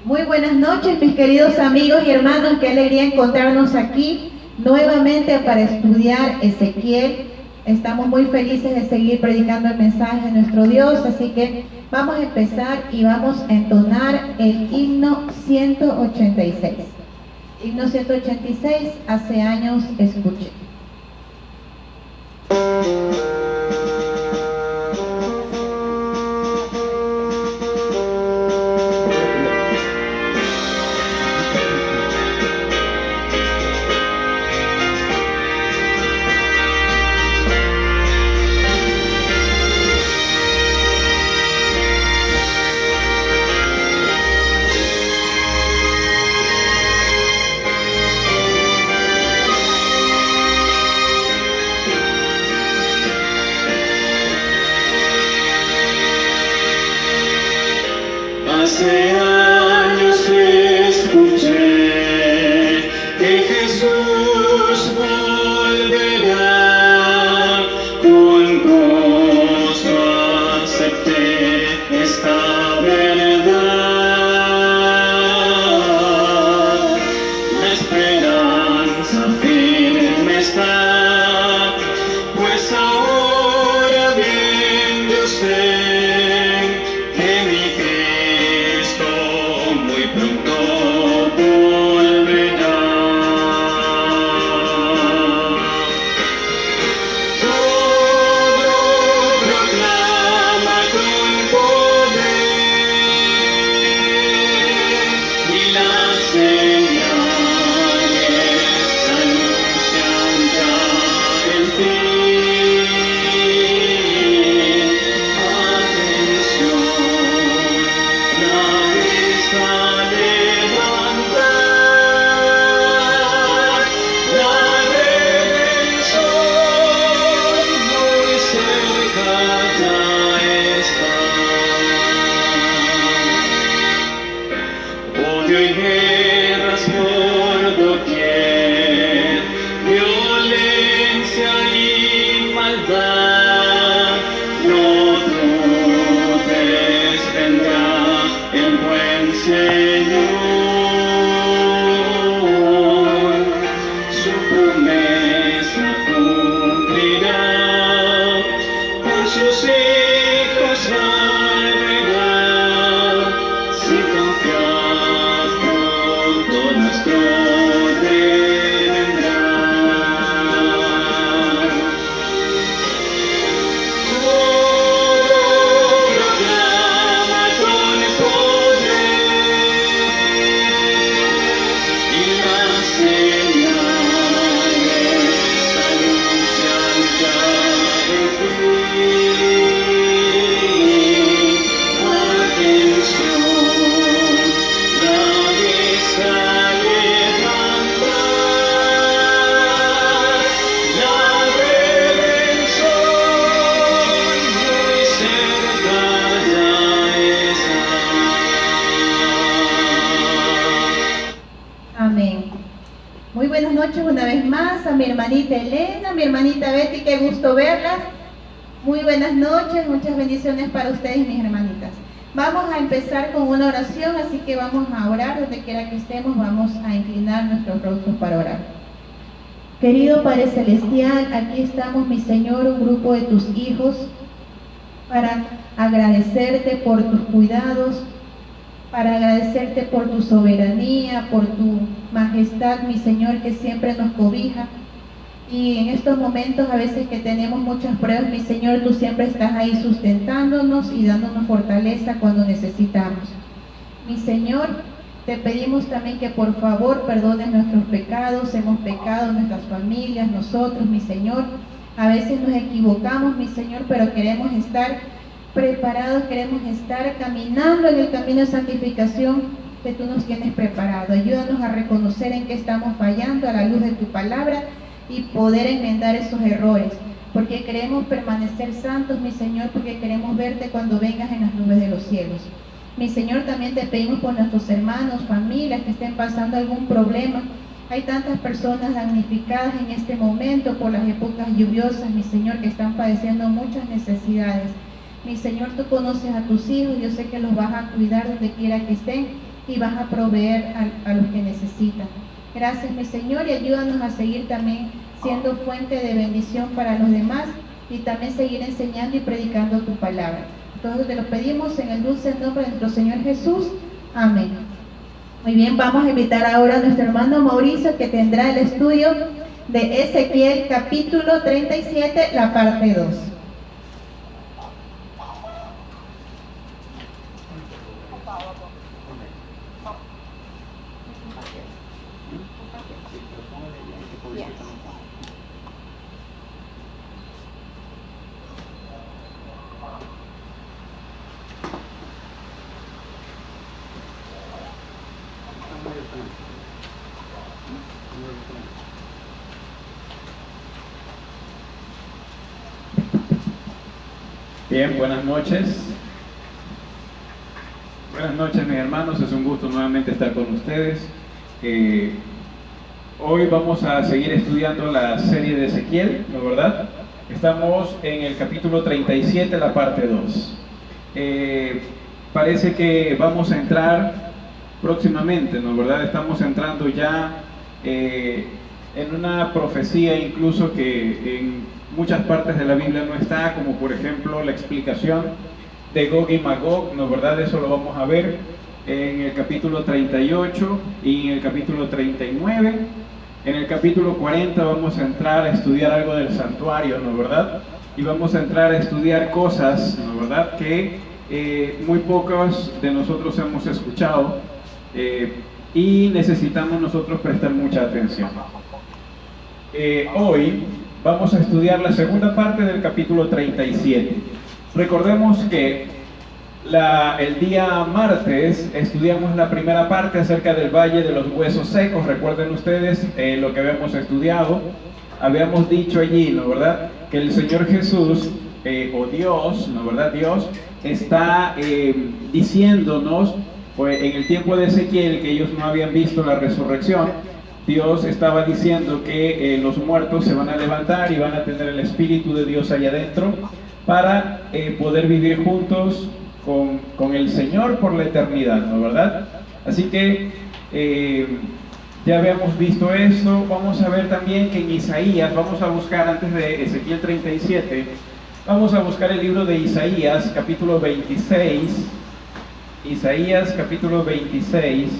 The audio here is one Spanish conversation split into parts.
Muy buenas noches, mis queridos amigos y hermanos. Qué alegría encontrarnos aquí nuevamente para estudiar Ezequiel. Estamos muy felices de seguir predicando el mensaje de nuestro Dios, así que vamos a empezar y vamos a entonar el himno 186. Himno 186, hace años escuché. Hace años escuché que Jesús volverá, con gozo acepté esta verdad. La esperanza firme está, pues ahora bien yo sé que mi Cristo muy pronto volverá. Todo proclama con poder y las señales anuncian ya el fin. Atención, nadie está levantar, la redención muy cerca ya está. Odio y guerras por doquier, violencia y maldad. No dudes, vendrá el buen Señor, su promesa cumplirá, por sus hijos volverá. Si confiad, pronto nuestro Rey vendrá. Todo proclama con poder y las señales anuncian ya el fin. Atención, nadie está levantar, la redención muy cerca ya está. Amén. Muy buenas noches una vez más a mi hermanita Elena, mi hermanita Betty, qué gusto verlas. Muy buenas noches, muchas bendiciones para ustedes, mis hermanitas. Vamos a empezar con una oración, así que vamos a orar, donde quiera que estemos, vamos a inclinar nuestros rostros para orar. Querido Padre Celestial, aquí estamos, mi Señor, un grupo de tus hijos, para agradecerte por tus cuidados, para agradecerte por tu soberanía, por tu majestad, mi Señor, que siempre nos cobija. Y en estos momentos, a veces que tenemos muchas pruebas, mi Señor, tú siempre estás ahí sustentándonos y dándonos fortaleza cuando necesitamos. Mi Señor, te pedimos también que por favor perdones nuestros pecados. Hemos pecado, nuestras familias, nosotros, mi Señor. A veces nos equivocamos, mi Señor, pero queremos estar preparados, queremos estar caminando en el camino de santificación que tú nos tienes preparado. Ayúdanos a reconocer en qué estamos fallando a la luz de tu palabra y poder enmendar esos errores, porque queremos permanecer santos, mi Señor, porque queremos verte cuando vengas en las nubes de los cielos. Mi Señor, también te pedimos por nuestros hermanos, familias que estén pasando algún problema. Hay tantas personas damnificadas en este momento por las épocas lluviosas, mi Señor, que están padeciendo muchas necesidades. Mi Señor, tú conoces a tus hijos, yo sé que los vas a cuidar donde quiera que estén. y vas a proveer a los que necesitan. Gracias, mi Señor, y ayúdanos a seguir también siendo fuente de bendición para los demás y también seguir enseñando y predicando tu palabra. Entonces te lo pedimos en el dulce nombre de nuestro Señor Jesús. Amén. Muy bien, vamos a invitar ahora a nuestro hermano Mauricio, que tendrá el estudio de Ezequiel capítulo 37, la parte 2. Bien, buenas noches. Buenas noches, mis hermanos. Es un gusto nuevamente estar con ustedes. Hoy vamos a seguir estudiando la serie de Ezequiel, ¿no es verdad? Estamos en el capítulo 37, la parte 2. Parece que vamos a entrar próximamente, ¿no es verdad? Estamos entrando ya en una profecía incluso que en muchas partes de la Biblia no está, como por ejemplo la explicación de Gog y Magog, ¿no es verdad? Eso lo vamos a ver en el capítulo 38 y en el capítulo 39. En el capítulo 40 vamos a entrar a estudiar algo del santuario, ¿no es verdad? Y vamos a entrar a estudiar cosas, ¿no es verdad?, que muy pocos de nosotros hemos escuchado y necesitamos nosotros prestar mucha atención. Hoy vamos a estudiar la segunda parte del capítulo 37. Recordemos que el día martes estudiamos la primera parte acerca del Valle de los Huesos Secos. Recuerden ustedes lo que habíamos estudiado. Habíamos dicho allí, ¿no verdad?, que el Señor Jesús, o Dios, ¿no verdad?, Dios está diciéndonos, pues en el tiempo de Ezequiel, que ellos no habían visto la resurrección. Dios estaba diciendo que los muertos se van a levantar y van a tener el Espíritu de Dios allá adentro para poder vivir juntos con el Señor por la eternidad, ¿no verdad? Así que ya habíamos visto esto. Vamos a ver también que en Isaías, vamos a buscar antes de Ezequiel 37, vamos a buscar el libro de Isaías, capítulo 26, Isaías capítulo 26,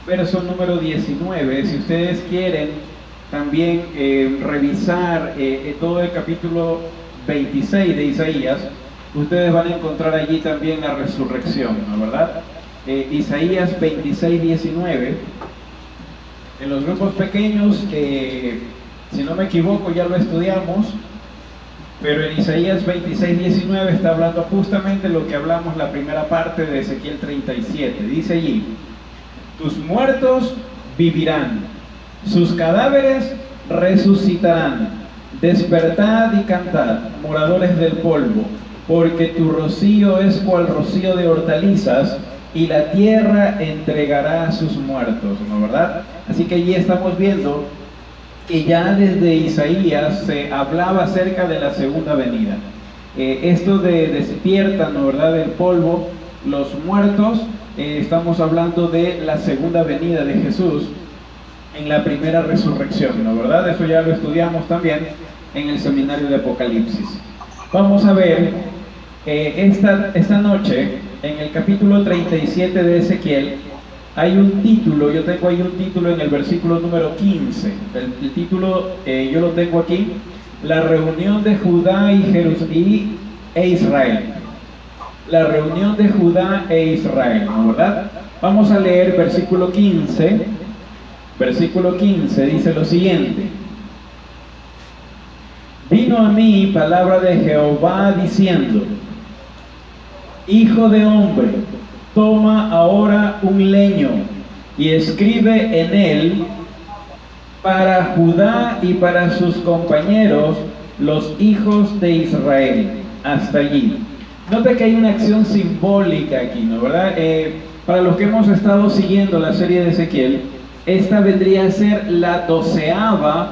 verso número 19. Si ustedes quieren también revisar todo el capítulo 26 de Isaías, ustedes van a encontrar allí también la resurrección, ¿no verdad? Isaías 26, 19. En los grupos pequeños, si no me equivoco, ya lo estudiamos, pero en Isaías 26, 19 está hablando justamente lo que hablamos la primera parte de Ezequiel 37. Dice allí: tus muertos vivirán, sus cadáveres resucitarán. Despertad y cantad, moradores del polvo, porque tu rocío es cual rocío de hortalizas, y la tierra entregará a sus muertos, ¿no verdad? Así que allí estamos viendo que ya desde Isaías se hablaba acerca de la segunda venida. Esto de despierta, ¿no verdad?, del polvo, los muertos. Estamos hablando de la segunda venida de Jesús en la primera resurrección, ¿no verdad? Eso ya lo estudiamos también en el seminario de Apocalipsis. Vamos a ver esta noche en el capítulo 37 de Ezequiel. Hay un título, yo tengo ahí un título en el versículo número 15. El título yo lo tengo aquí: la reunión de Judá e Israel. La reunión de Judá e Israel, ¿no verdad? Vamos a leer versículo 15. Versículo 15 dice lo siguiente: vino a mí palabra de Jehová diciendo: hijo de hombre, toma ahora un leño y escribe en él para Judá y para sus compañeros, los hijos de Israel. Hasta allí. Nota que hay una acción simbólica aquí, ¿no verdad? Para los que hemos estado siguiendo la serie de Ezequiel, esta vendría a ser la 12ª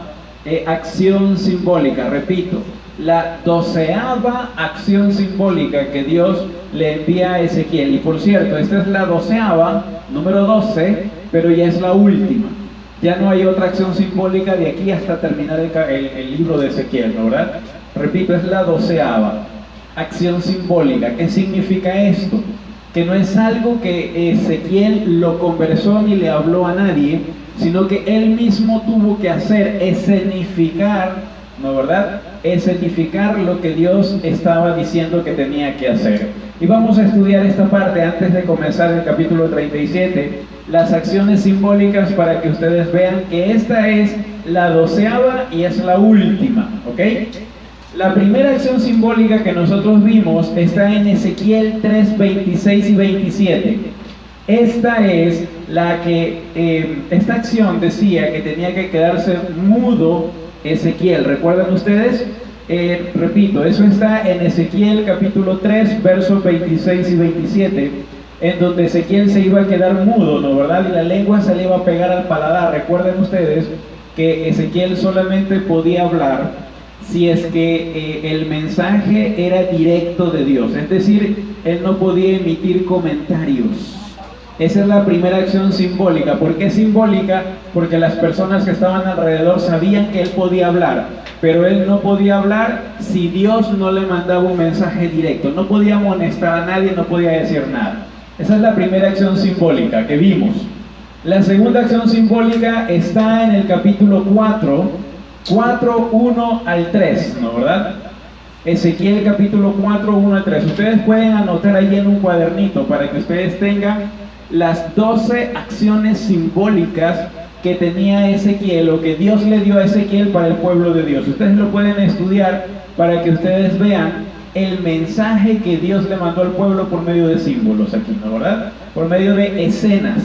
acción simbólica. Repito, la 12ª acción simbólica que Dios le envía a Ezequiel. Y por cierto, esta es la 12ª, número 12, pero ya es la última. Ya no hay otra acción simbólica de aquí hasta terminar el libro de Ezequiel, ¿no, verdad? Repito, es la 12ª acción simbólica. ¿Qué significa esto? Que no es algo que Ezequiel lo conversó ni le habló a nadie, sino que él mismo tuvo que hacer, escenificar, ¿no, verdad? Escenificar lo que Dios estaba diciendo que tenía que hacer. Y vamos a estudiar esta parte antes de comenzar el capítulo 37, las acciones simbólicas, para que ustedes vean que esta es la 12ª y es la última, ¿ok? La primera acción simbólica que nosotros vimos está en Ezequiel 3, 26 y 27. Esta es la que, esta acción decía que tenía que quedarse mudo Ezequiel. ¿Recuerdan ustedes? Repito, eso está en Ezequiel capítulo 3, versos 26 y 27, en donde Ezequiel se iba a quedar mudo, ¿no, verdad? Y la lengua se le iba a pegar al paladar. Recuerden ustedes que Ezequiel solamente podía hablar si es que el mensaje era directo de Dios, es decir, él no podía emitir comentarios. Esa es la primera acción simbólica. ¿Por qué simbólica? Porque las personas que estaban alrededor sabían que él podía hablar, pero él no podía hablar si Dios no le mandaba un mensaje directo. No podía amonestar a nadie, no podía decir nada. Esa es la primera acción simbólica que vimos. La segunda acción simbólica está en el capítulo 4, 1 al 3, ¿no, verdad? Ezequiel capítulo 4, 1 al 3. Ustedes pueden anotar ahí en un cuadernito para que ustedes tengan las 12 acciones simbólicas que tenía Ezequiel, o que Dios le dio a Ezequiel para el pueblo de Dios. Ustedes lo pueden estudiar para que ustedes vean el mensaje que Dios le mandó al pueblo por medio de símbolos aquí, ¿no, verdad? Por medio de escenas.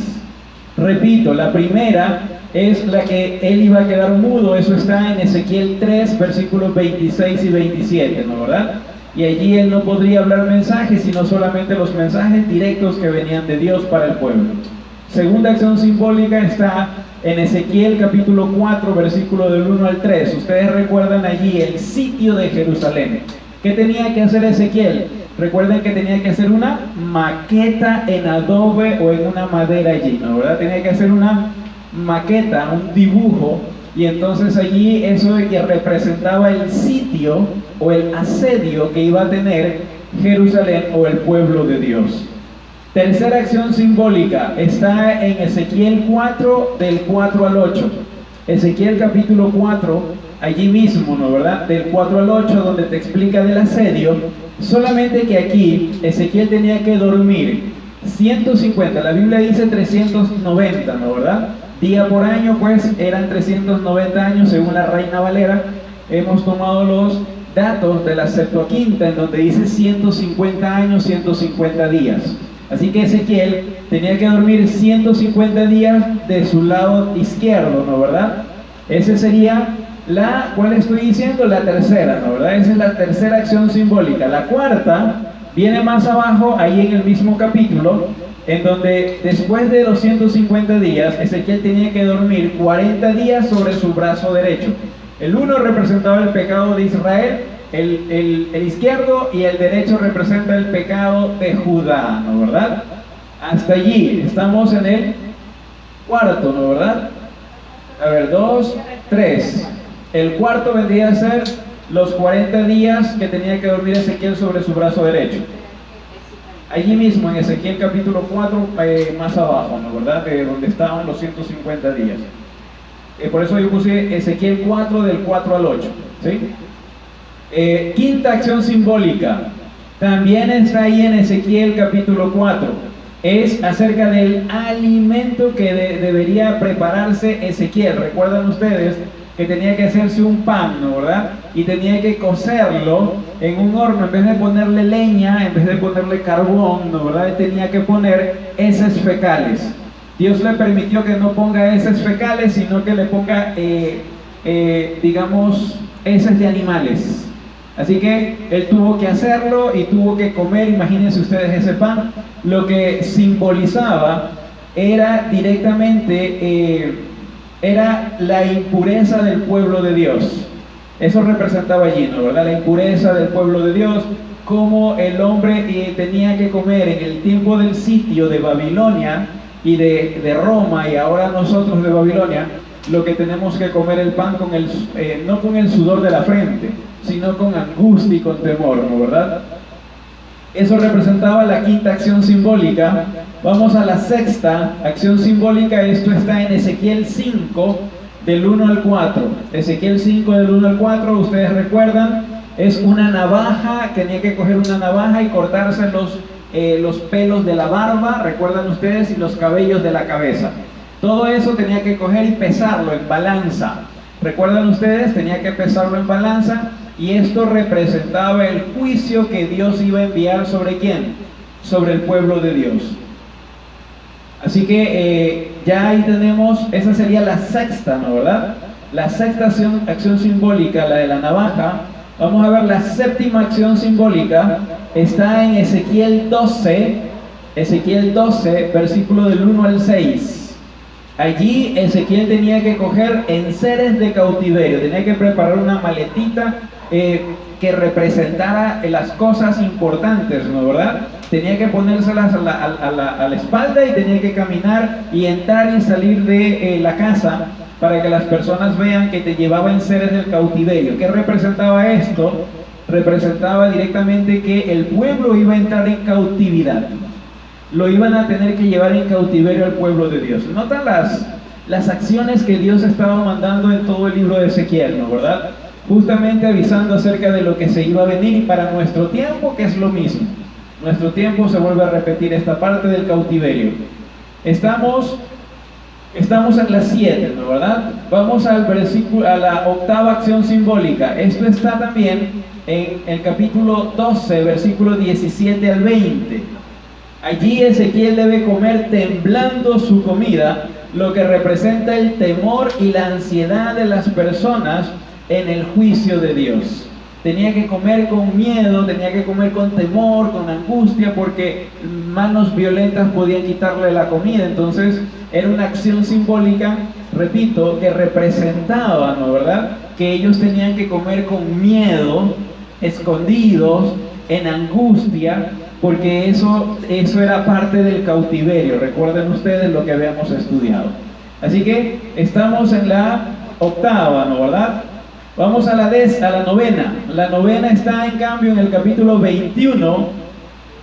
Repito, la primera es la que él iba a quedar mudo. Eso está en Ezequiel 3, versículos 26 y 27, ¿no, verdad? Y allí él no podría hablar mensajes, sino solamente los mensajes directos que venían de Dios para el pueblo. Segunda acción simbólica está en Ezequiel capítulo 4, versículo del 1 al 3. Ustedes recuerdan allí el sitio de Jerusalén. ¿Qué tenía que hacer Ezequiel? Recuerden que tenía que hacer una maqueta en adobe o en una madera allí, ¿no, verdad? Tenía que hacer una maqueta, un dibujo, y entonces allí eso que representaba el sitio o el asedio que iba a tener Jerusalén o el pueblo de Dios. Tercera acción simbólica está en Ezequiel 4, del 4 al 8. Ezequiel capítulo 4, allí mismo, ¿no, verdad? Del 4 al 8, donde te explica del asedio. Solamente que aquí Ezequiel tenía que dormir 150, la Biblia dice 390, ¿no, verdad? Día por año, pues eran 390 años según la Reina Valera. Hemos tomado los datos de la Septuaginta, en donde dice 150 años, 150 días. Así que Ezequiel tenía que dormir 150 días de su lado izquierdo, ¿no, verdad? Ese sería ¿cuál estoy diciendo? La tercera, ¿no, verdad? Esa es la tercera acción simbólica. La cuarta viene más abajo, ahí en el mismo capítulo, en donde después de los 150 días, Ezequiel tenía que dormir 40 días sobre su brazo derecho. El uno representaba el pecado de Israel, el izquierdo, y el derecho representa el pecado de Judá, ¿no, verdad? Hasta allí, estamos en el cuarto, ¿no, verdad? A ver, 2, 3. El cuarto vendría a ser los 40 días que tenía que dormir Ezequiel sobre su brazo derecho. Allí mismo en Ezequiel capítulo 4, más abajo, ¿no, verdad? Donde estaban los 150 días. Por eso yo puse Ezequiel 4, del 4 al 8, ¿sí? Quinta acción simbólica, también está ahí en Ezequiel capítulo 4. Es acerca del alimento que debería prepararse Ezequiel. ¿Recuerdan ustedes que tenía que hacerse un pan, ¿no, verdad? Y tenía que cocerlo en un horno, en vez de ponerle leña, en vez de ponerle carbón, ¿no, verdad? Él tenía que poner heces fecales. Dios le permitió que no ponga heces fecales, sino que le ponga, digamos, heces de animales. Así que él tuvo que hacerlo y tuvo que comer. Imagínense ustedes ese pan. Lo que simbolizaba era directamente era la impureza del pueblo de Dios. Eso representaba allí, ¿no? ¿Verdad? La impureza del pueblo de Dios, cómo el hombre tenía que comer en el tiempo del sitio de Babilonia y de Roma, y ahora nosotros de Babilonia, lo que tenemos que comer el pan con no con el sudor de la frente, sino con angustia y con temor, ¿no? ¿Verdad? Eso representaba la quinta acción simbólica. Vamos a la sexta acción simbólica. Esto está en Ezequiel 5, del 1 al 4. Ezequiel 5, del 1 al 4, ustedes recuerdan, es una navaja. Tenía que coger una navaja y cortarse los pelos de la barba, recuerdan ustedes, y los cabellos de la cabeza. Todo eso tenía que coger y pesarlo en balanza. ¿Recuerdan ustedes? Tenía que pesarlo en balanza. Y esto representaba el juicio que Dios iba a enviar ¿sobre quién? Sobre el pueblo de Dios. Así que ya ahí tenemos, esa sería la sexta, ¿no? ¿Verdad? La sexta acción simbólica, la de la navaja. Vamos a ver la séptima acción simbólica. Está en Ezequiel 12, versículo del 1 al 6. Allí Ezequiel tenía que coger enseres de cautiverio, tenía que preparar una maletita que representara las cosas importantes, ¿no? ¿Verdad? Tenía que ponérselas a la espalda y tenía que caminar y entrar y salir de la casa para que las personas vean que te llevaba enseres del cautiverio. ¿Qué representaba esto? Representaba directamente que el pueblo iba a entrar en cautividad. Lo iban a tener que llevar en cautiverio al pueblo de Dios. ¿Notan las acciones que Dios estaba mandando en todo el libro de Ezequiel, ¿no? ¿Verdad? Justamente avisando acerca de lo que se iba a venir, y para nuestro tiempo, que es lo mismo. Nuestro tiempo se vuelve a repetir esta parte del cautiverio. Estamos en la 7, ¿no? ¿Verdad? Vamos a la octava acción simbólica. Esto está también en el capítulo 12, versículo 17 al 20. Allí Ezequiel debe comer temblando su comida, lo que representa el temor y la ansiedad de las personas en el juicio de Dios. Tenía que comer con miedo, tenía que comer con temor, con angustia, porque manos violentas podían quitarle la comida. Entonces era una acción simbólica, repito, que representaba, ¿no? ¿Verdad? Que ellos tenían que comer con miedo, escondidos, en angustia, porque eso era parte del cautiverio. Recuerden ustedes lo que habíamos estudiado. Así que estamos en la octava, ¿no? ¿Verdad? Vamos a la novena. La novena está en cambio en el capítulo 21,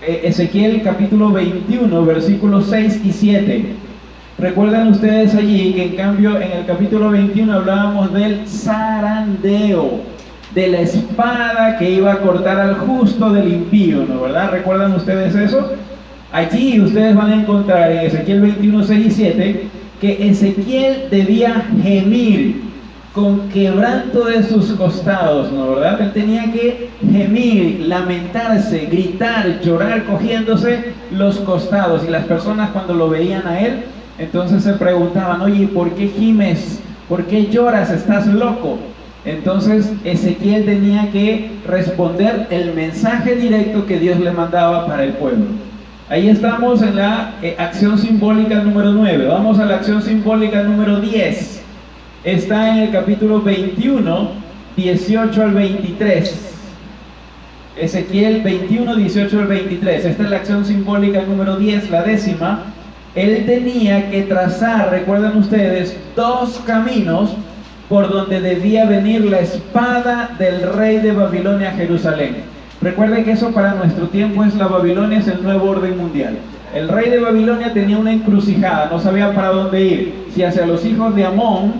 Ezequiel capítulo 21, versículos 6 y 7. Recuerdan ustedes allí que en cambio en el capítulo 21 hablábamos del zarandeo, de la espada que iba a cortar al justo del impío, ¿no? ¿Verdad? ¿Recuerdan ustedes eso? Allí ustedes van a encontrar en Ezequiel 21, 6 y 7 que Ezequiel debía gemir con quebranto de sus costados, ¿no? ¿Verdad? Él tenía que gemir, lamentarse, gritar, llorar, cogiéndose los costados. Y las personas cuando lo veían a él, entonces se preguntaban: oye, ¿por qué gimes? ¿Por qué lloras? ¿Estás loco? Entonces Ezequiel tenía que responder el mensaje directo que Dios le mandaba para el pueblo. Ahí estamos en la acción simbólica número 9. Vamos a la acción simbólica número 10. Está en el capítulo 21, 18 al 23. Ezequiel 21, 18 al 23. Esta es la acción simbólica número 10, la décima. Él tenía que trazar, recuerden ustedes, 2 caminos por donde debía venir la espada del rey de Babilonia a Jerusalén. Recuerden que eso para nuestro tiempo es la Babilonia, es el nuevo orden mundial. El rey de Babilonia tenía una encrucijada, no sabía para dónde ir, si hacia los hijos de Amón,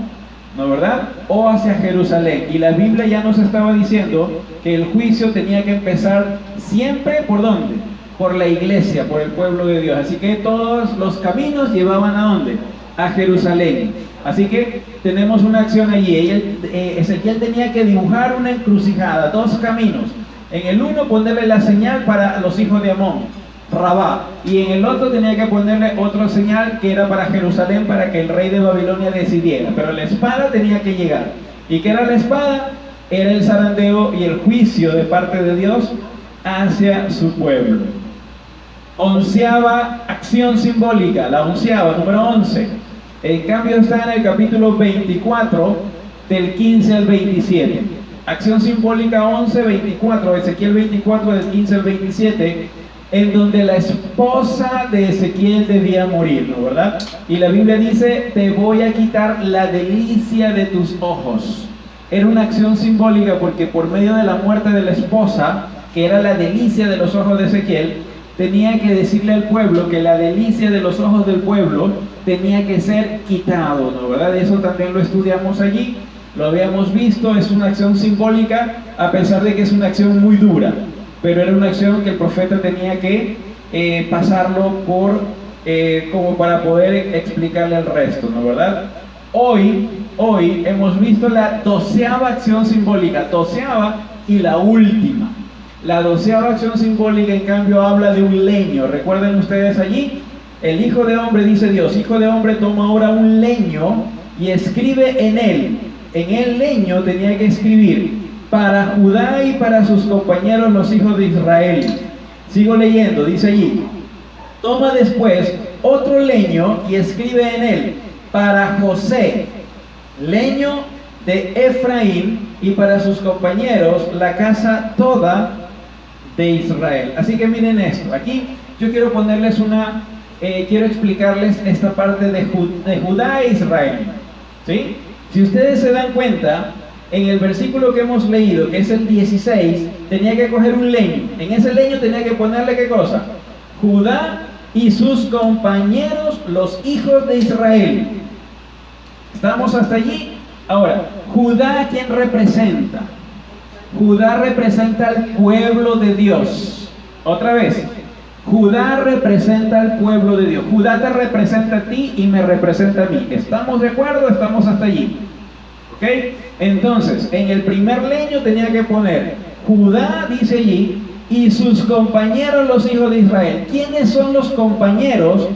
¿no? ¿Verdad? O hacia Jerusalén. Y la Biblia ya nos estaba diciendo que el juicio tenía que empezar siempre, ¿por dónde? Por la iglesia, por el pueblo de Dios. Así que todos los caminos llevaban ¿a dónde? A Jerusalén. Así que tenemos una acción allí. Ezequiel tenía que dibujar una encrucijada, 2 caminos. En el uno ponerle la señal para los hijos de Amón, Rabá, y en el otro tenía que ponerle otra señal que era para Jerusalén, para que el rey de Babilonia decidiera. Pero la espada tenía que llegar. ¿Y qué era la espada? Era el zarandeo y el juicio de parte de Dios hacia su pueblo. 11ª acción simbólica, la 11ª, número 11. En cambio está en el capítulo 24, del 15 al 27. Acción simbólica 11:24, Ezequiel 24 del 15 al 27, en donde la esposa de Ezequiel debía morir, ¿no, verdad? Y la Biblia dice, te voy a quitar la delicia de tus ojos. Era una acción simbólica porque por medio de la muerte de la esposa, que era la delicia de los ojos de Ezequiel, tenía que decirle al pueblo que la delicia de los ojos del pueblo tenía que ser quitado, ¿no, verdad? Eso también lo estudiamos allí, lo habíamos visto, es una acción simbólica, a pesar de que es una acción muy dura, pero era una acción que el profeta tenía que pasarlo por, como para poder explicarle el resto, ¿no, verdad? Hoy hemos visto la 12ª acción simbólica, 12ª y la última. La 12ª acción simbólica, en cambio, habla de un leño. ¿Recuerden ustedes allí? El Hijo de Hombre, dice Dios, Hijo de Hombre, toma ahora un leño y escribe en él. En el leño tenía que escribir para Judá y para sus compañeros los hijos de Israel. Sigo leyendo, dice allí, toma después otro leño y escribe en él para José, leño de Efraín, y para sus compañeros la casa toda de Israel. Así que miren esto, aquí yo quiero ponerles quiero explicarles esta parte de Judá e Israel, ¿sí? Si ustedes se dan cuenta, en el versículo que hemos leído, que es el 16, tenía que coger un leño. En ese leño tenía que ponerle ¿qué cosa? Judá y sus compañeros, los hijos de Israel. ¿Estamos hasta allí? Ahora, Judá, ¿a quién representa? Judá representa al pueblo de Dios. Otra vez, Judá representa al pueblo de Dios. Judá te representa a ti y me representa a mí. ¿Estamos de acuerdo? Estamos hasta allí. ¿Ok? Entonces, en el primer leño tenía que poner Judá, dice allí, y sus compañeros los hijos de Israel. ¿Quiénes son los compañeros?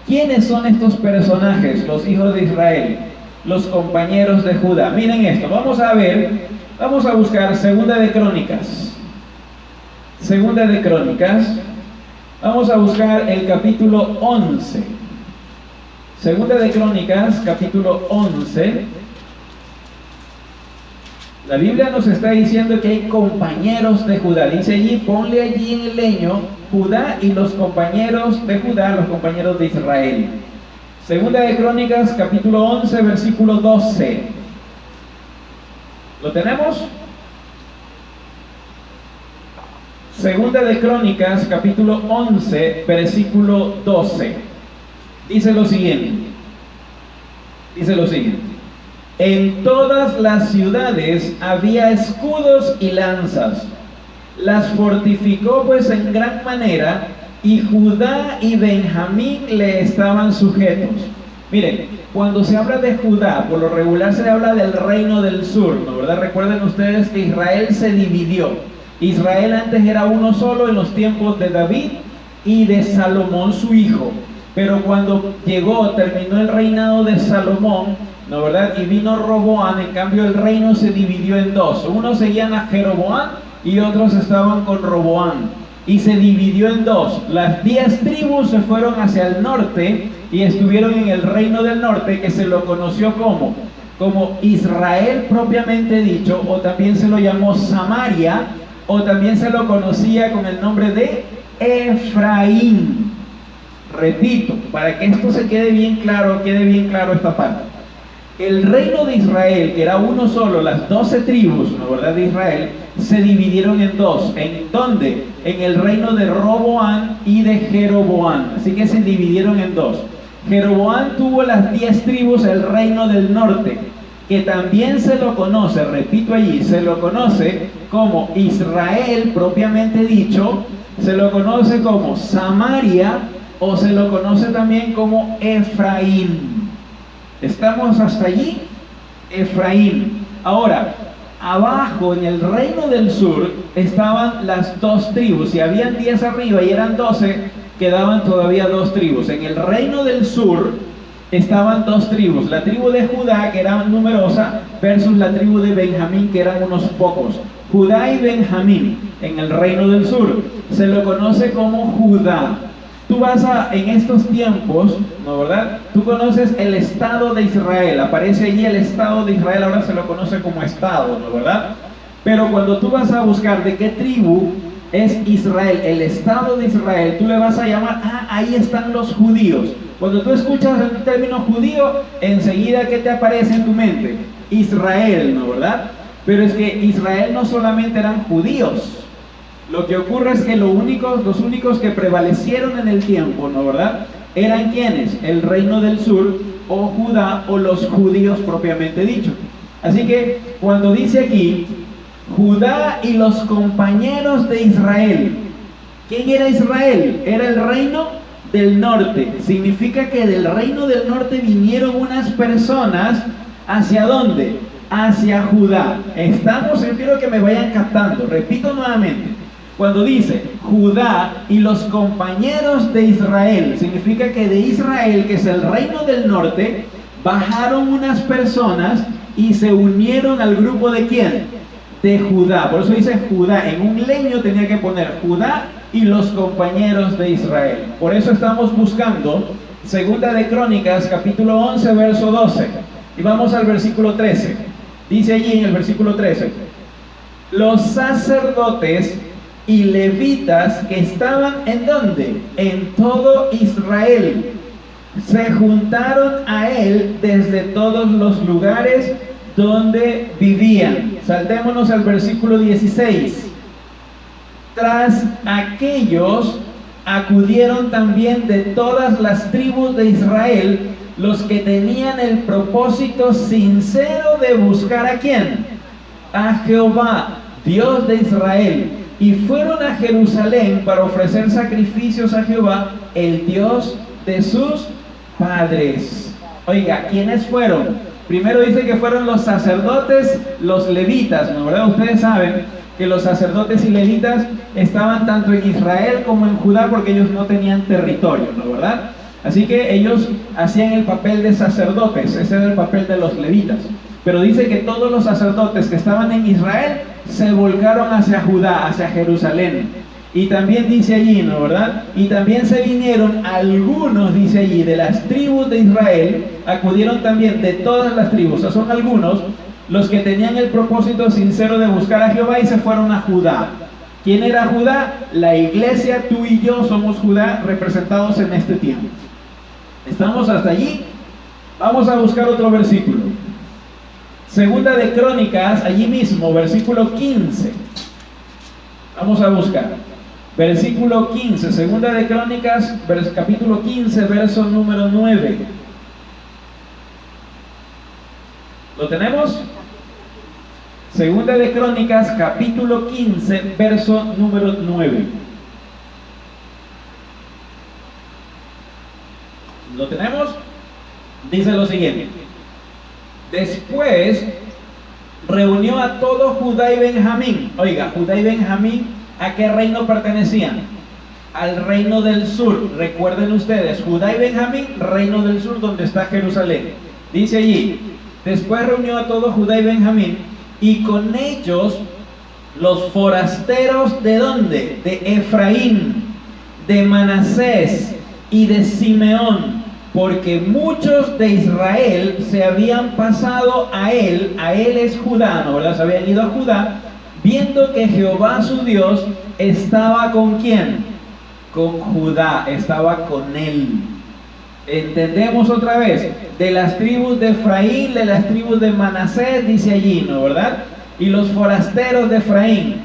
¿Quiénes son estos personajes, los hijos de Israel? Los compañeros de Judá. Miren esto, vamos a buscar Segunda de Crónicas. Segunda de Crónicas. Vamos a buscar el capítulo 11. Segunda de Crónicas, capítulo 11. La Biblia nos está diciendo que hay compañeros de Judá. Dice allí, ponle allí en el leño Judá y los compañeros de Judá, los compañeros de Israel. Segunda de Crónicas, capítulo 11, versículo 12. ¿Lo tenemos? Segunda de Crónicas, capítulo 11, versículo 12. Dice lo siguiente. En todas las ciudades había escudos y lanzas. Las fortificó pues en gran manera, y Judá y Benjamín le estaban sujetos. Miren, cuando se habla de Judá, por lo regular se habla del reino del sur, ¿no, verdad? Recuerden ustedes que Israel se dividió. Israel antes era uno solo en los tiempos de David y de Salomón su hijo. Pero cuando terminó el reinado de Salomón, ¿no, verdad? Y vino Roboam, en cambio el reino se dividió en dos. Unos seguían a Jeroboam y otros estaban con Roboam. Y se dividió en dos. Las 10 tribus se fueron hacia el norte y estuvieron en el reino del norte, que se lo conoció como Israel propiamente dicho, o también se lo llamó Samaria, o también se lo conocía con el nombre de Efraín. Repito, para que esto se quede bien claro esta parte. El reino de Israel, que era uno solo, las 12 tribus, ¿no, verdad?, de Israel, se dividieron en dos. ¿En dónde? En el reino de Roboam y de Jeroboam. Así que se dividieron en dos. Jeroboam tuvo las 10 tribus, el reino del norte, que también se lo conoce, repito allí, se lo conoce como Israel propiamente dicho, se lo conoce como Samaria, o se lo conoce también como Efraín. ¿Estamos hasta allí? Efraín. Ahora, abajo en el reino del sur estaban las 2 tribus. Si habían 10 arriba y eran 12, quedaban todavía 2 tribus. En el reino del sur estaban 2 tribus. La tribu de Judá, que era numerosa, versus la tribu de Benjamín, que eran unos pocos. Judá y Benjamín en el reino del sur. Se lo conoce como Judá. Tú vas en estos tiempos, ¿no, verdad? Tú conoces el Estado de Israel, aparece allí el Estado de Israel, ahora se lo conoce como Estado, ¿no, verdad? Pero cuando tú vas a buscar de qué tribu es Israel, el Estado de Israel, tú le vas a llamar, ahí están los judíos. Cuando tú escuchas el término judío, enseguida, ¿qué te aparece en tu mente? Israel, ¿no, verdad? Pero es que Israel no solamente eran judíos. Lo que ocurre es que los únicos que prevalecieron en el tiempo, ¿no, verdad? ¿Eran quiénes? El reino del sur, o Judá, o los judíos propiamente dicho. Así que, cuando dice aquí, Judá y los compañeros de Israel. ¿Quién era Israel? Era el reino del norte. Significa que del reino del norte vinieron unas personas, ¿hacia dónde? Hacia Judá. Yo quiero que me vayan captando. Repito nuevamente. Cuando dice Judá y los compañeros de Israel, significa que de Israel, que es el reino del norte, bajaron unas personas y se unieron al grupo de ¿quién? De Judá. Por eso dice Judá. En un leño tenía que poner Judá y los compañeros de Israel. Por eso estamos buscando Segunda de Crónicas, capítulo 11, verso 12. Y vamos al versículo 13. Dice allí en el versículo 13: los sacerdotes y levitas que estaban ¿en dónde? En todo Israel, se juntaron a él desde todos los lugares donde vivían. Saltémonos al versículo 16. Tras aquellos acudieron también de todas las tribus de Israel los que tenían el propósito sincero de buscar ¿a quién? A Jehová, Dios de Israel, y fueron a Jerusalén para ofrecer sacrificios a Jehová, el Dios de sus padres. Oiga, ¿quiénes fueron? Primero dice que fueron los sacerdotes, los levitas, ¿no, verdad? Ustedes saben que los sacerdotes y levitas estaban tanto en Israel como en Judá, porque ellos no tenían territorio, ¿no, verdad? Así que ellos hacían el papel de sacerdotes, ese era el papel de los levitas. Pero dice que todos los sacerdotes que estaban en Israel se volcaron hacia Judá, hacia Jerusalén. Y también dice allí, ¿no, verdad? Y también se vinieron algunos, dice allí, de las tribus de Israel, acudieron también de todas las tribus, o sea, son algunos los que tenían el propósito sincero de buscar a Jehová y se fueron a Judá. ¿Quién era Judá? La iglesia, tú y yo somos Judá representados en este tiempo. ¿Estamos hasta allí? Vamos a buscar otro versículo. Segunda de Crónicas, allí mismo, versículo 15. Vamos a buscar. Versículo 15, Segunda de Crónicas, capítulo 15, verso número 9. ¿Lo tenemos? Segunda de Crónicas, capítulo 15, verso número 9. ¿Lo tenemos? Dice lo siguiente: después reunió a todo Judá y Benjamín. Oiga, Judá y Benjamín, ¿a qué reino pertenecían? Al reino del sur. Recuerden ustedes, Judá y Benjamín, reino del sur, donde está Jerusalén. Dice allí: después reunió a todo Judá y Benjamín, y con ellos los forasteros ¿de dónde? De Efraín, de Manasés y de Simeón, porque muchos de Israel se habían pasado a él es Judá, ¿no, verdad? Se habían ido a Judá, viendo que Jehová su Dios estaba ¿con quién? Con Judá, estaba con él. Entendemos otra vez, de las tribus de Efraín, de las tribus de Manasés, dice allí, ¿no, verdad? Y los forasteros de Efraín,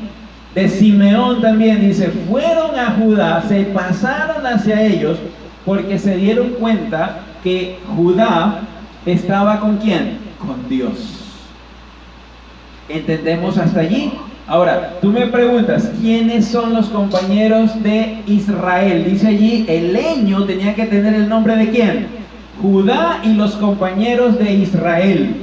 de Simeón también, dice, fueron a Judá, se pasaron hacia ellos, porque se dieron cuenta que Judá estaba ¿con quién? Con Dios. ¿Entendemos hasta allí? Ahora, tú me preguntas, ¿quiénes son los compañeros de Israel? Dice allí, el leño tenía que tener el nombre ¿de quién? Judá y los compañeros de Israel.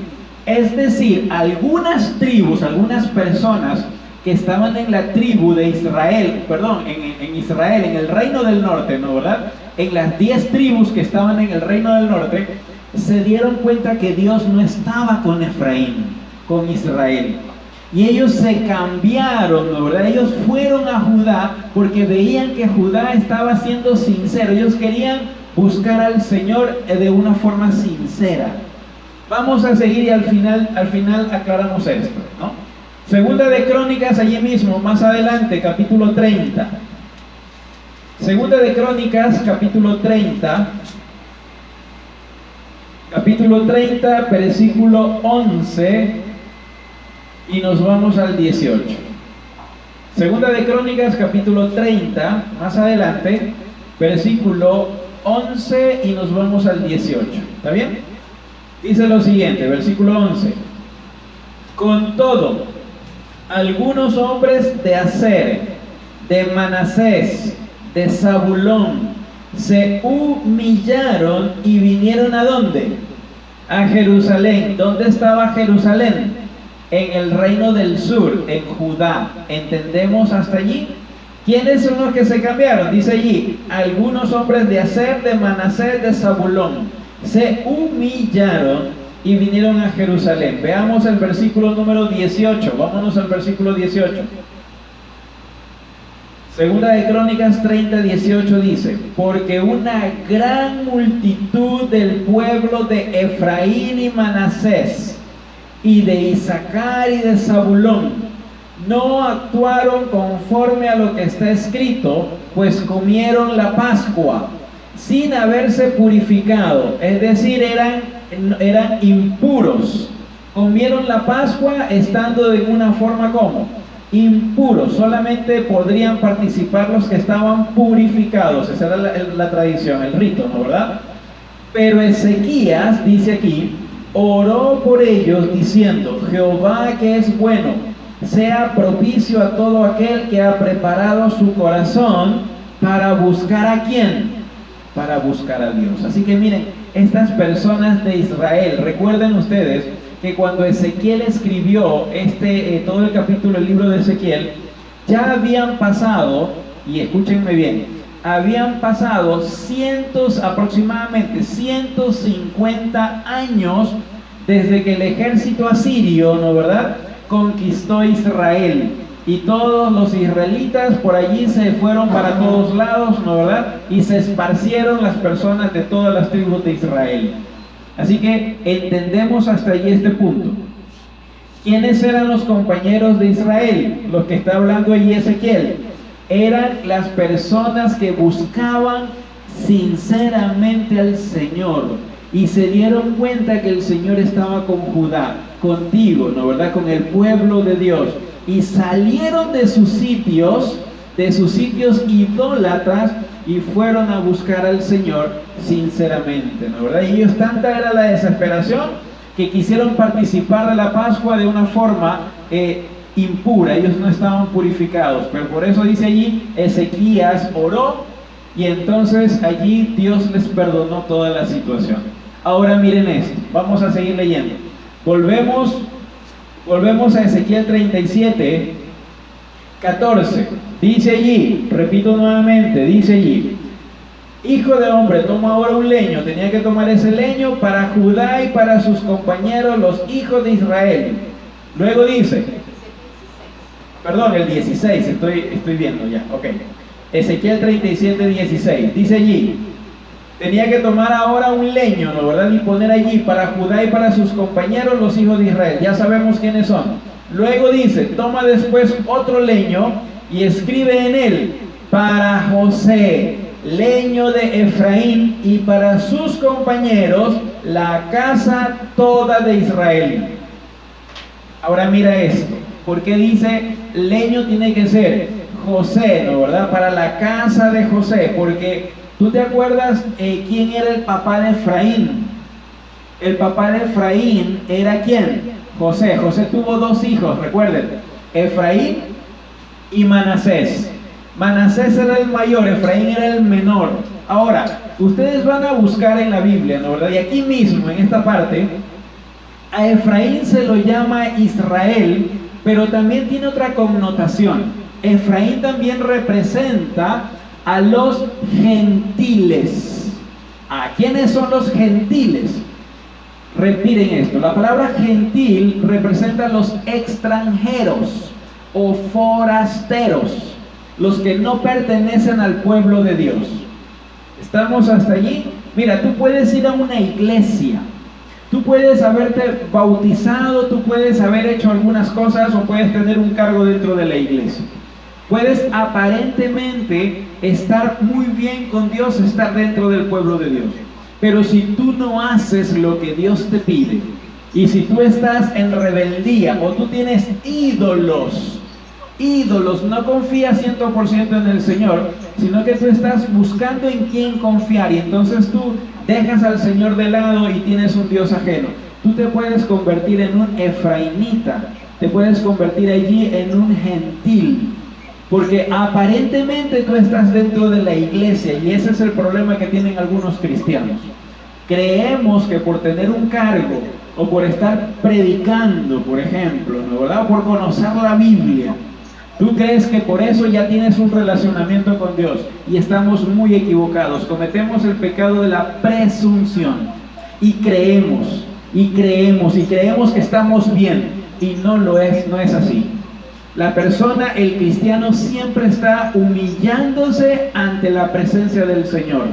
Es decir, algunas tribus, algunas personas que estaban en la tribu de Israel, en Israel, en el reino del norte, ¿no, verdad? En las 10 tribus que estaban en el reino del norte, se dieron cuenta que Dios no estaba con Efraín, con Israel. Y ellos se cambiaron, ¿no, verdad? Ellos fueron a Judá porque veían que Judá estaba siendo sincero. Ellos querían buscar al Señor de una forma sincera. Vamos a seguir y al final aclaramos esto, ¿no? Segunda de Crónicas, allí mismo, más adelante, capítulo 30. Segunda de Crónicas, capítulo 30. Capítulo 30, versículo 11. Y nos vamos al 18. Segunda de Crónicas, capítulo 30, más adelante, versículo 11 y nos vamos al 18. ¿Está bien? Dice lo siguiente, versículo 11. Con todo, algunos hombres de Aser, de Manasés, de Zabulón, se humillaron y vinieron ¿a dónde? A Jerusalén. ¿Dónde estaba Jerusalén? En el reino del sur, en Judá. ¿Entendemos hasta allí? ¿Quiénes son los que se cambiaron? Dice allí, algunos hombres de Aser, de Manasés, de Zabulón, se humillaron y vinieron a Jerusalén. Veamos el versículo número 18. Vámonos al versículo 18. Segunda de Crónicas 30, 18 dice, porque una gran multitud del pueblo de Efraín y Manasés y de Isaacar y de Zabulón no actuaron conforme a lo que está escrito, pues comieron la Pascua sin haberse purificado, es decir, eran impuros. Comieron la Pascua estando en una forma como impuros, solamente podrían participar los que estaban purificados. Esa era la tradición, el rito, ¿no, verdad? Pero Ezequías, dice aquí, oró por ellos diciendo, Jehová que es bueno, sea propicio a todo aquel que ha preparado su corazón para buscar ¿a quién? Para buscar a Dios. Así que miren, estas personas de Israel, recuerden ustedes que cuando Ezequiel escribió todo el capítulo del libro de Ezequiel, ya habían pasado, y escúchenme bien, habían pasado aproximadamente 150 años desde que el ejército asirio, ¿no verdad?, conquistó Israel. Y todos los israelitas por allí se fueron para todos lados, ¿no verdad? Y se esparcieron las personas de todas las tribus de Israel. Así que entendemos hasta allí este punto. ¿Quiénes eran los compañeros de Israel? Los que está hablando allí Ezequiel. Eran las personas que buscaban sinceramente al Señor y se dieron cuenta que el Señor estaba con Judá, contigo, ¿no verdad? Con el pueblo de Dios. Y salieron de sus sitios idólatras y fueron a buscar al Señor sinceramente, ¿no verdad? Y ellos, tanta era la desesperación que quisieron participar de la Pascua de una forma impura. Ellos no estaban purificados, pero por eso dice allí, Ezequías oró y entonces allí Dios les perdonó toda la situación. Ahora miren esto, vamos a seguir leyendo. Volvemos a Ezequiel 37, 14. Dice allí, repito nuevamente, dice allí, hijo de hombre, toma ahora un leño. Tenía que tomar ese leño para Judá y para sus compañeros, los hijos de Israel. Luego dice, perdón, el 16, estoy viendo ya, ok. Ezequiel 37, 16. Dice allí, tenía que tomar ahora un leño, ¿no verdad? Y poner allí para Judá y para sus compañeros, los hijos de Israel. Ya sabemos quiénes son. Luego dice, toma después otro leño y escribe en él, para José, leño de Efraín, y para sus compañeros, la casa toda de Israel. Ahora mira esto. ¿Por qué dice leño tiene que ser José, ¿no verdad? Para la casa de José, porque ¿tú te acuerdas quién era el papá de Efraín? El papá de Efraín era ¿quién? José. José tuvo dos hijos, recuerden, Efraín y Manasés. Manasés era el mayor, Efraín era el menor. Ahora, ustedes van a buscar en la Biblia, ¿no verdad? Y aquí mismo, en esta parte, a Efraín se lo llama Israel, pero también tiene otra connotación. Efraín también representa a los gentiles. ¿A quiénes son los gentiles? Repiren esto, la palabra gentil representa a los extranjeros o forasteros, los que no pertenecen al pueblo de Dios. ¿Estamos hasta allí? Mira, tú puedes ir a una iglesia, Tú puedes haberte bautizado, tú puedes haber hecho algunas cosas o puedes tener un cargo dentro de la iglesia. Puedes aparentemente estar muy bien con Dios, estar dentro del pueblo de Dios. Pero si tú no haces lo que Dios te pide, y si tú estás en rebeldía o tú tienes ídolos, no confías 100% en el Señor, sino que tú estás buscando en quién confiar y entonces tú dejas al Señor de lado y tienes un Dios ajeno. Tú te puedes convertir en un efraimita, te puedes convertir allí en un gentil, porque aparentemente tú estás dentro de la iglesia y ese es el problema que tienen algunos cristianos. Creemos que por tener un cargo o por estar predicando, por ejemplo, ¿no? ¿verdad? O por conocer la Biblia, tú crees que por eso ya tienes un relacionamiento con Dios y estamos muy equivocados. Cometemos el pecado de la presunción y creemos que estamos bien y no lo es, no es así. La persona, el cristiano, siempre está humillándose ante la presencia del Señor.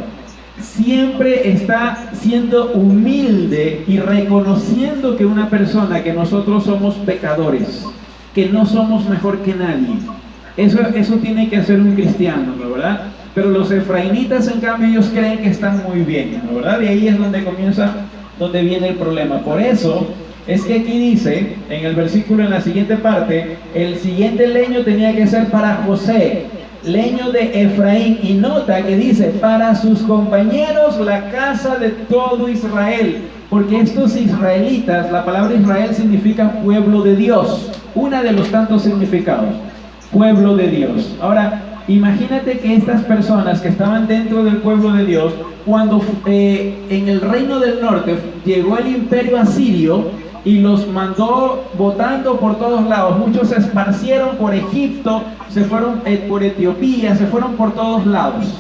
Siempre está siendo humilde y reconociendo que una persona, que nosotros somos pecadores, que no somos mejor que nadie. Eso tiene que hacer un cristiano, ¿no verdad? Pero los efraimitas, en cambio, ellos creen que están muy bien, ¿no verdad? Y ahí es donde comienza, donde viene el problema. Por eso es que aquí dice, en el versículo, en la siguiente parte, el siguiente leño tenía que ser para José, leño de Efraín, y nota que dice, para sus compañeros la casa de todo Israel, porque estos israelitas, la palabra Israel significa pueblo de Dios, una de los tantos significados, pueblo de Dios. Ahora, imagínate que estas personas que estaban dentro del pueblo de Dios, cuando en el reino del norte llegó el imperio asirio y los mandó botando por todos lados, muchos se esparcieron por Egipto, se fueron por Etiopía, se fueron por todos lados.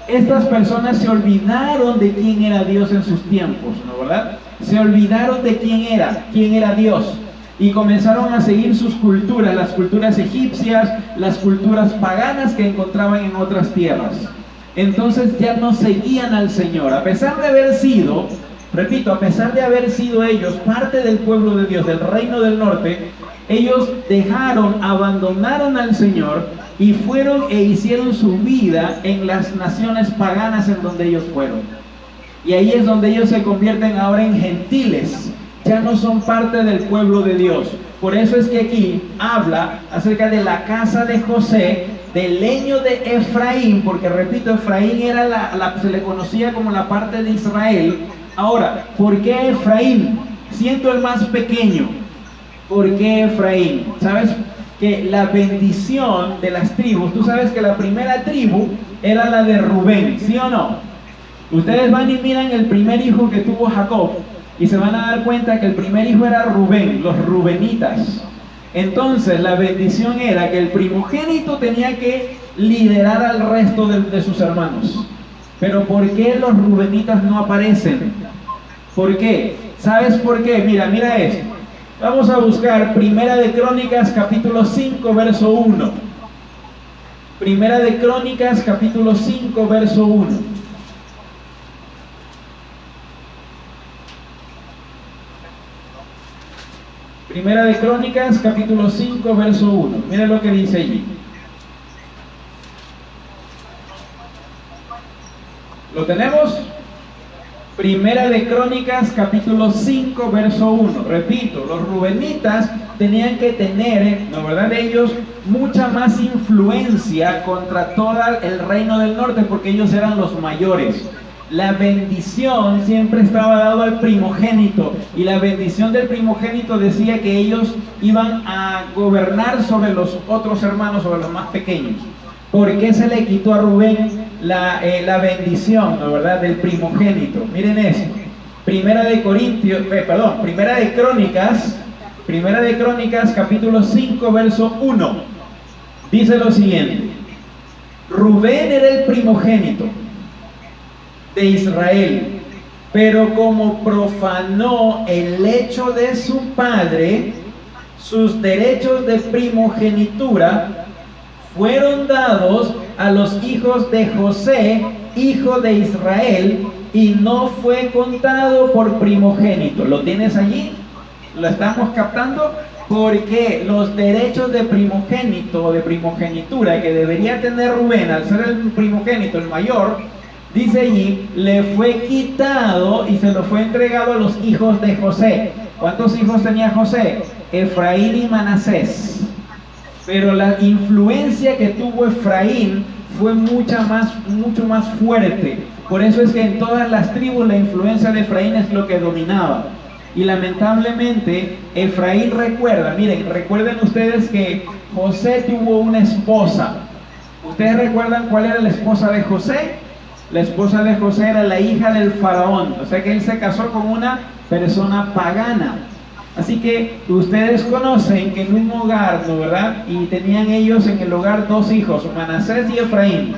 Estas personas se olvidaron de quién era Dios en sus tiempos, ¿no verdad? Se olvidaron de quién era Dios, y comenzaron a seguir sus culturas, las culturas egipcias, las culturas paganas que encontraban en otras tierras. Entonces ya no seguían al Señor, a pesar de haber sido, repito, a pesar de haber sido ellos parte del pueblo de Dios, del reino del norte, ellos abandonaron al Señor y fueron e hicieron su vida en las naciones paganas en donde ellos fueron. Y ahí es donde ellos se convierten ahora en gentiles, ya no son parte del pueblo de Dios. Por eso es que aquí habla acerca de la casa de José, del leño de Efraín, porque repito, Efraín era se le conocía como la parte de Israel. Ahora, ¿por qué Efraín? Siendo el más pequeño, ¿por qué Efraín? ¿Sabes? Que la bendición de las tribus, tú sabes que la primera tribu era la de Rubén, ¿sí o no? Ustedes van y miran el primer hijo que tuvo Jacob y se van a dar cuenta que el primer hijo era Rubén, los rubenitas. Entonces la bendición era que el primogénito tenía que liderar al resto de sus hermanos. Pero ¿por qué los rubenitas no aparecen? ¿Por qué? ¿Sabes por qué? Mira esto. Vamos a buscar Primera de Crónicas capítulo 5 verso 1. Primera de Crónicas capítulo 5 verso 1. Primera de Crónicas capítulo 5 verso 1. Mira lo que dice allí. ¿Lo tenemos? Primera de Crónicas capítulo 5 verso 1. Repito, los rubenitas tenían que tener, ¿no verdad? Ellos mucha más influencia contra todo el reino del norte porque ellos eran los mayores. La bendición siempre estaba dada al primogénito y la bendición del primogénito decía que ellos iban a gobernar sobre los otros hermanos, sobre los más pequeños. ¿Por qué se le quitó a Rubén la bendición, ¿no verdad?, del primogénito? Miren eso. Primera de Crónicas capítulo 5 verso 1. Dice lo siguiente: Rubén era el primogénito de Israel, pero como profanó el lecho de su padre, sus derechos de primogenitura fueron dados a los hijos de José, hijo de Israel, y no fue contado por primogénito. ¿Lo tienes allí? ¿Lo estamos captando? Porque los derechos de primogénito o de primogenitura que debería tener Rubén al ser el primogénito, el mayor, dice allí, le fue quitado y se lo fue entregado a los hijos de José. ¿Cuántos hijos tenía José? Efraín y Manasés. Pero la influencia que tuvo Efraín fue mucho más fuerte. Por eso es que en todas las tribus la influencia de Efraín es lo que dominaba. Y lamentablemente Efraín recuerden ustedes que José tuvo una esposa. ¿Ustedes recuerdan cuál era la esposa de José? La esposa de José era la hija del faraón, o sea que él se casó con una persona pagana. Así que ustedes conocen que en un hogar, ¿no verdad? Y tenían ellos en el hogar dos hijos, Manasés y Efraín.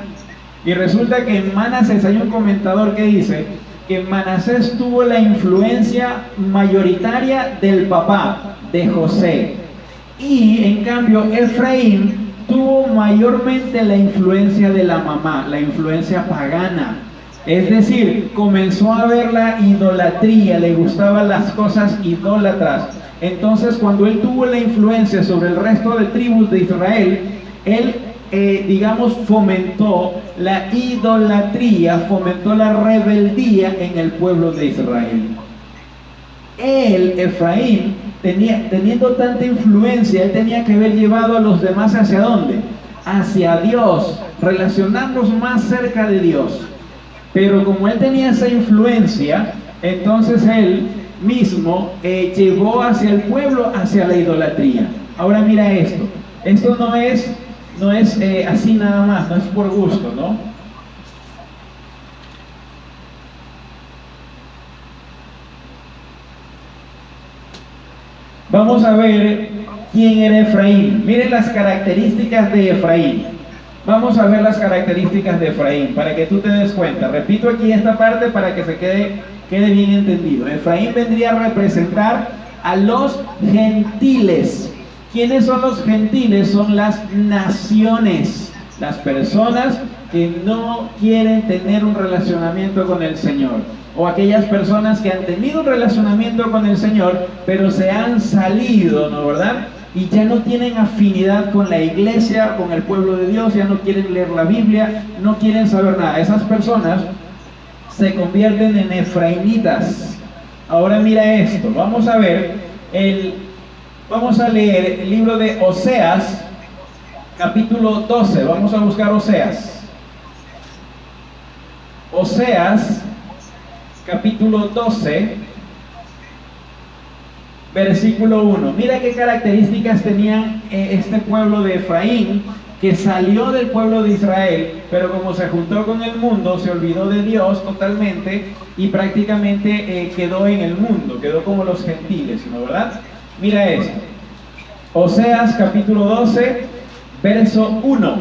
Y resulta que en Manasés hay un comentador que dice que Manasés tuvo la influencia mayoritaria del papá, de José. Y en cambio Efraín tuvo mayormente la influencia de la mamá, la influencia pagana. Es decir, comenzó a ver la idolatría, le gustaban las cosas idólatras. Entonces, cuando él tuvo la influencia sobre el resto de tribus de Israel, él, fomentó la idolatría, fomentó la rebeldía en el pueblo de Israel. Él, Efraín, teniendo tanta influencia, él tenía que haber llevado a los demás ¿hacia dónde? Hacia Dios, relacionarnos más cerca de Dios. Pero como él tenía esa influencia, entonces él mismo llevó hacia el pueblo, hacia la idolatría. Ahora mira esto. Esto no es así nada más, no es por gusto, ¿no? Vamos a ver quién era Efraín. Miren las características de Efraín. Vamos a ver las características de Efraín para que tú te des cuenta. Repito aquí esta parte para que se quede bien entendido. Efraín vendría a representar a los gentiles. ¿Quiénes son los gentiles? Son las naciones, las personas que no quieren tener un relacionamiento con el Señor, o aquellas personas que han tenido un relacionamiento con el Señor, pero se han salido, ¿no verdad? Y ya no tienen afinidad con la iglesia, con el pueblo de Dios, ya no quieren leer la Biblia, no quieren saber nada. Esas personas se convierten en efraimitas. Ahora mira esto, vamos a leer el libro de Oseas, capítulo 12, vamos a buscar Oseas. Oseas, capítulo 12, versículo 1. Mira qué características tenían este pueblo de Efraín, que salió del pueblo de Israel, pero como se juntó con el mundo, se olvidó de Dios totalmente y prácticamente quedó en el mundo, quedó como los gentiles, ¿no verdad? Mira esto. Oseas capítulo 12, verso 1.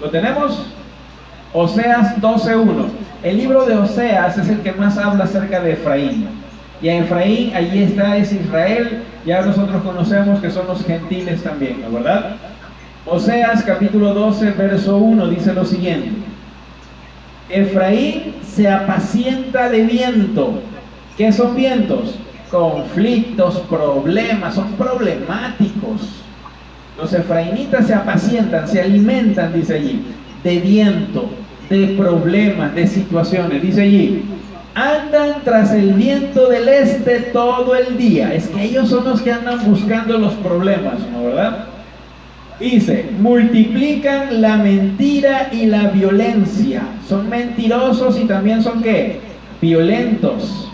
¿Lo tenemos? Oseas 12:1. El libro de Oseas es el que más habla acerca de Efraín. Y a Efraín, allí está, es Israel. Ya nosotros conocemos que son los gentiles también, ¿no verdad? Oseas capítulo 12, verso 1 dice lo siguiente: Efraín se apacienta de viento. ¿Qué son vientos? Conflictos, problemas, son problemáticos. Los efraimitas se apacientan, se alimentan, dice allí, de viento, de problemas, de situaciones. Dice allí, andan tras el viento del este todo el día. Es que ellos son los que andan buscando los problemas, ¿no verdad? Dice, multiplican la mentira y la violencia. Son mentirosos y también son ¿qué? Violentos.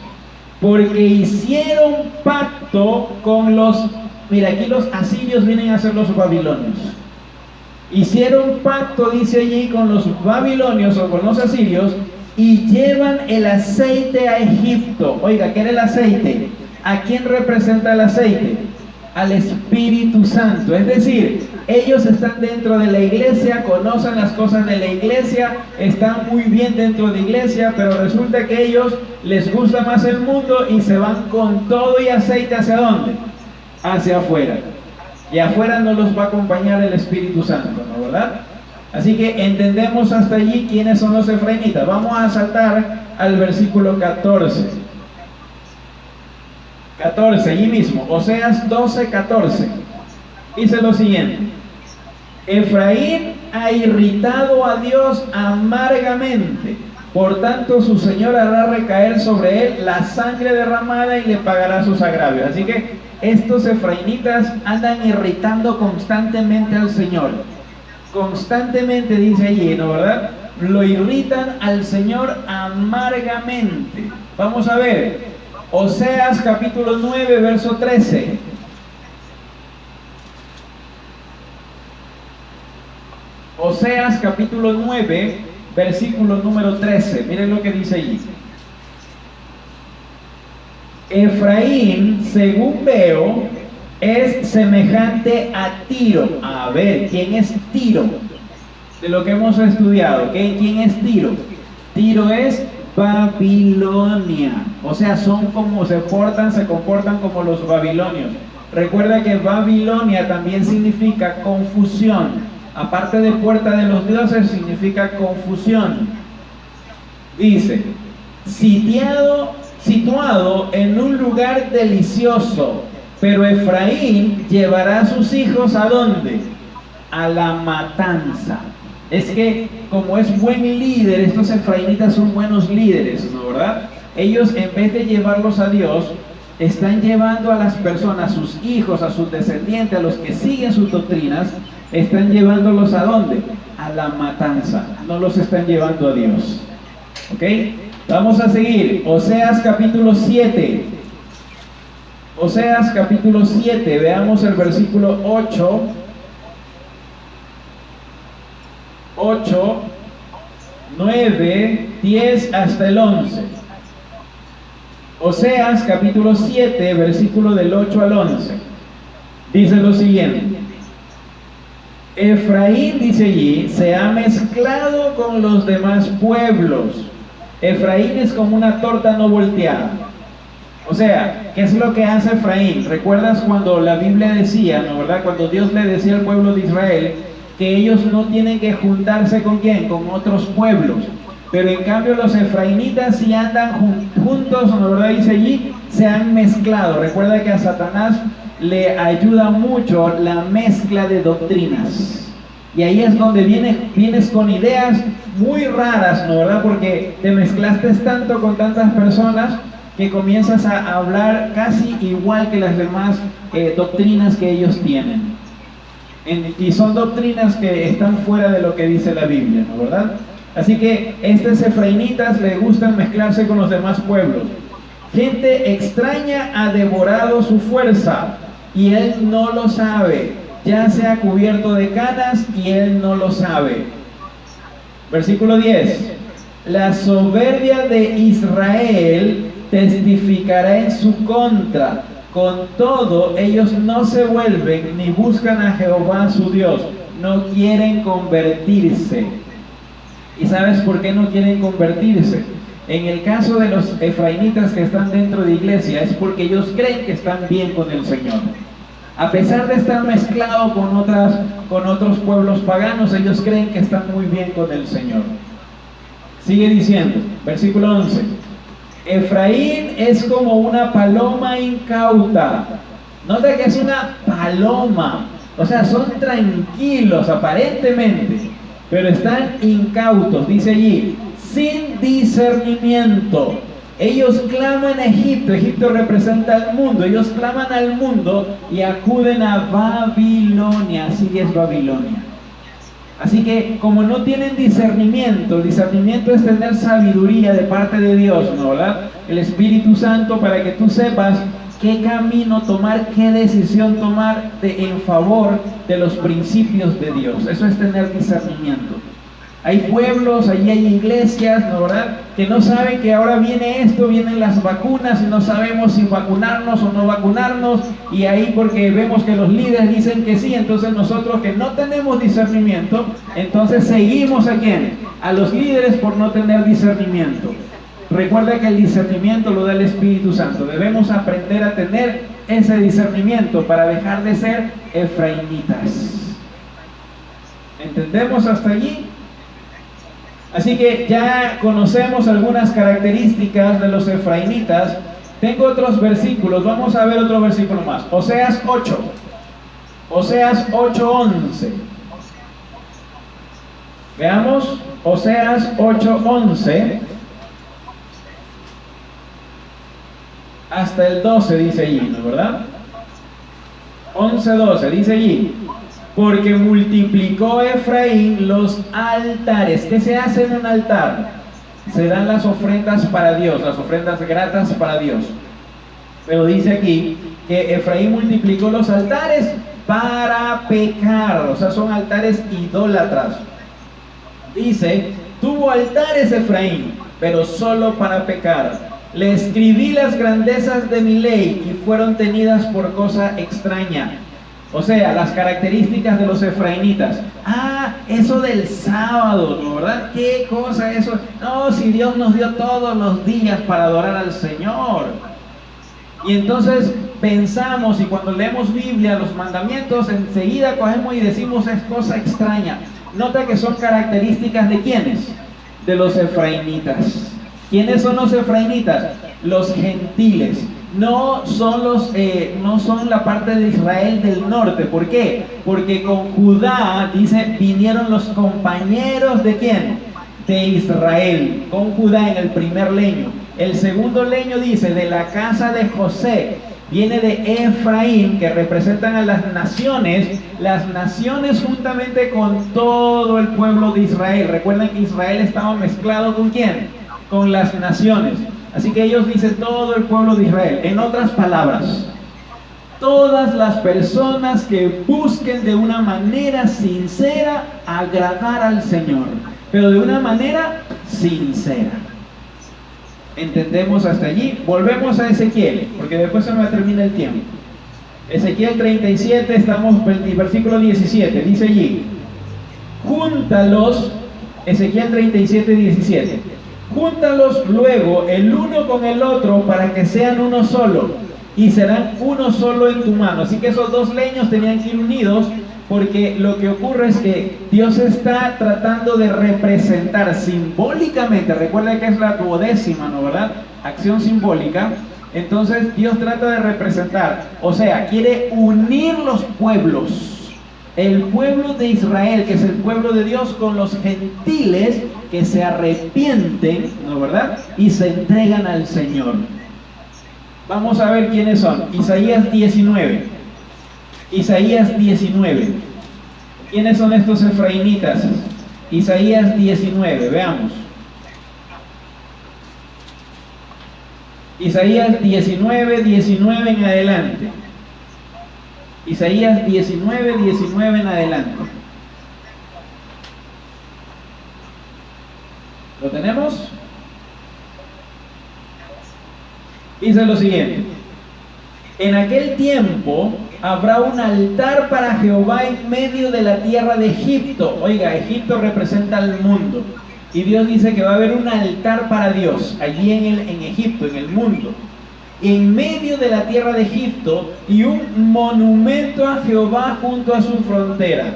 Porque hicieron pacto con los... Mira, aquí los asirios vienen a ser los babilonios. Hicieron pacto, dice allí, con los babilonios o con los asirios, y llevan el aceite a Egipto. Oiga, ¿qué era el aceite? ¿A quién representa el aceite? Al Espíritu Santo. Es decir, ellos están dentro de la iglesia, conocen las cosas de la iglesia, están muy bien dentro de la iglesia, pero resulta que a ellos les gusta más el mundo y se van con todo y aceite ¿hacia dónde? Hacia afuera. Y afuera no los va a acompañar el Espíritu Santo, ¿no verdad? Así que entendemos hasta allí quiénes son los efraimitas. Vamos a saltar al versículo 14. 14, allí mismo, Oseas 12, 14. Dice lo siguiente: Efraín ha irritado a Dios amargamente, por tanto su Señor hará recaer sobre él la sangre derramada y le pagará sus agravios. Así que estos efraimitas andan irritando constantemente al Señor. Constantemente dice allí, ¿no verdad? Lo irritan al Señor amargamente. Vamos a ver, Oseas capítulo 9, verso 13. Oseas capítulo 9, versículo número 13. Miren lo que dice allí. Efraín, según veo, es semejante a Tiro. A ver, ¿quién es Tiro? De lo que hemos estudiado, ¿quién es Tiro? Tiro es Babilonia. O sea, son como se comportan como los babilonios. Recuerda que Babilonia también significa confusión. Aparte de puerta de los dioses, significa confusión. Dice, situado en un lugar delicioso, pero Efraín llevará a sus hijos ¿a dónde? A la matanza. Es que como es buen líder, estos efraimitas son buenos líderes, ¿no verdad? Ellos, en vez de llevarlos a Dios, están llevando a las personas, a sus hijos, a sus descendientes, a los que siguen sus doctrinas, están llevándolos ¿a dónde? A la matanza. No los están llevando a Dios. ¿Ok? Vamos a seguir. Oseas capítulo 7. Oseas capítulo 7. Veamos el versículo 8. 8, 9, 10 hasta el 11. Oseas capítulo 7, versículo del 8 al 11. Dice lo siguiente: Efraín, dice allí, se ha mezclado con los demás pueblos. Efraín es como una torta no volteada. O sea, ¿qué es lo que hace Efraín? ¿Recuerdas cuando la Biblia decía, no verdad? Cuando Dios le decía al pueblo de Israel que ellos no tienen que juntarse ¿con quién? Con otros pueblos. Pero en cambio los efraimitas sí andan juntos, ¿no verdad? Dice allí, se han mezclado. Recuerda que a Satanás le ayuda mucho la mezcla de doctrinas. Y ahí es donde vienes con ideas muy raras, ¿no verdad? Porque te mezclaste tanto con tantas personas que comienzas a hablar casi igual que las demás doctrinas que ellos tienen. Y son doctrinas que están fuera de lo que dice la Biblia, ¿no verdad? Así que estos efraimitas les gustan mezclarse con los demás pueblos. Gente extraña ha devorado su fuerza y él no lo sabe. Ya se ha cubierto de canas y él no lo sabe. Versículo 10. La soberbia de Israel testificará en su contra. Con todo, ellos no se vuelven ni buscan a Jehová su Dios. No quieren convertirse. ¿Y sabes por qué no quieren convertirse? En el caso de los efraimitas que están dentro de iglesia, es porque ellos creen que están bien con el Señor. A pesar de estar mezclados con otros pueblos paganos, ellos creen que están muy bien con el Señor. Sigue diciendo, versículo 11. Efraín es como una paloma incauta. Nota que es una paloma. O sea, son tranquilos aparentemente, pero están incautos. Dice allí, sin discernimiento. Ellos claman a Egipto. Egipto representa al mundo. Ellos claman al mundo y acuden a Babilonia. Así es Babilonia. Así que como no tienen discernimiento es tener sabiduría de parte de Dios, ¿no verdad? El Espíritu Santo para que tú sepas qué camino tomar, qué decisión tomar en favor de los principios de Dios. Eso es tener discernimiento. Hay pueblos, allí hay iglesias, ¿no verdad?, que no saben que ahora viene esto, vienen las vacunas y no sabemos si vacunarnos o no vacunarnos, y ahí porque vemos que los líderes dicen que sí, entonces nosotros que no tenemos discernimiento, entonces seguimos ¿a quién? A los líderes por no tener discernimiento. Recuerda que el discernimiento lo da el Espíritu Santo. Debemos aprender a tener ese discernimiento para dejar de ser efraimitas. ¿Entendemos hasta allí? Así que ya conocemos algunas características de los efraimitas. Tengo otros versículos, vamos a ver otro versículo más. Oseas 8. Oseas 8:11. Veamos, Oseas 8:11 hasta el 12 dice allí, ¿no es verdad? 11:12 dice allí: porque multiplicó Efraín los altares. ¿Qué se hace en un altar? Se dan las ofrendas para Dios, las ofrendas gratas para Dios. Pero dice aquí que Efraín multiplicó los altares para pecar, o sea, son altares idólatras. Dice, tuvo altares Efraín, pero solo para pecar. Le escribí las grandezas de mi ley y fueron tenidas por cosa extraña. O sea, las características de los efraimitas. Eso del sábado, ¿no? ¿Verdad? ¿Qué cosa eso? No, si Dios nos dio todos los días para adorar al Señor. Y entonces pensamos, y cuando leemos Biblia, los mandamientos, enseguida cogemos y decimos es cosa extraña. Nota que son características de ¿quiénes? De los efraimitas. ¿Quiénes son los efraimitas? Los gentiles. No son la parte de Israel del norte. ¿Por qué? Porque con Judá, dice, vinieron los compañeros ¿de quién? De Israel. Con Judá en el primer leño. El segundo leño dice, de la casa de José. Viene de Efraín, que representan a las naciones juntamente con todo el pueblo de Israel. Recuerden que Israel estaba mezclado ¿con quién? Con las naciones. Así que ellos dicen todo el pueblo de Israel. En otras palabras, todas las personas que busquen de una manera sincera agradar al Señor, pero de una manera sincera. ¿Entendemos hasta allí? Volvemos a Ezequiel, porque después se me termina el tiempo. Ezequiel 37, estamos en el versículo 17, dice allí: júntalos, Ezequiel 37, 17. Júntalos luego el uno con el otro para que sean uno solo, y serán uno solo en tu mano. Así que esos dos leños tenían que ir unidos, porque lo que ocurre es que Dios está tratando de representar simbólicamente, recuerda que es la 12ª, ¿no verdad? Acción simbólica. Entonces Dios trata de representar, o sea, quiere unir los pueblos. El pueblo de Israel, que es el pueblo de Dios, con los gentiles que se arrepienten, ¿no verdad? Y se entregan al Señor. Vamos a ver quiénes son. Isaías 19. Isaías 19. ¿Quiénes son estos efraimitas? Isaías 19, veamos. Isaías 19, 19 en adelante. Isaías 19, 19 en adelante. ¿Lo tenemos? Dice lo siguiente: en aquel tiempo habrá un altar para Jehová en medio de la tierra de Egipto. Oiga, Egipto representa al mundo. Y Dios dice que va a haber un altar para Dios allí en Egipto, en el mundo. En medio de la tierra de Egipto, y un monumento a Jehová junto a su frontera.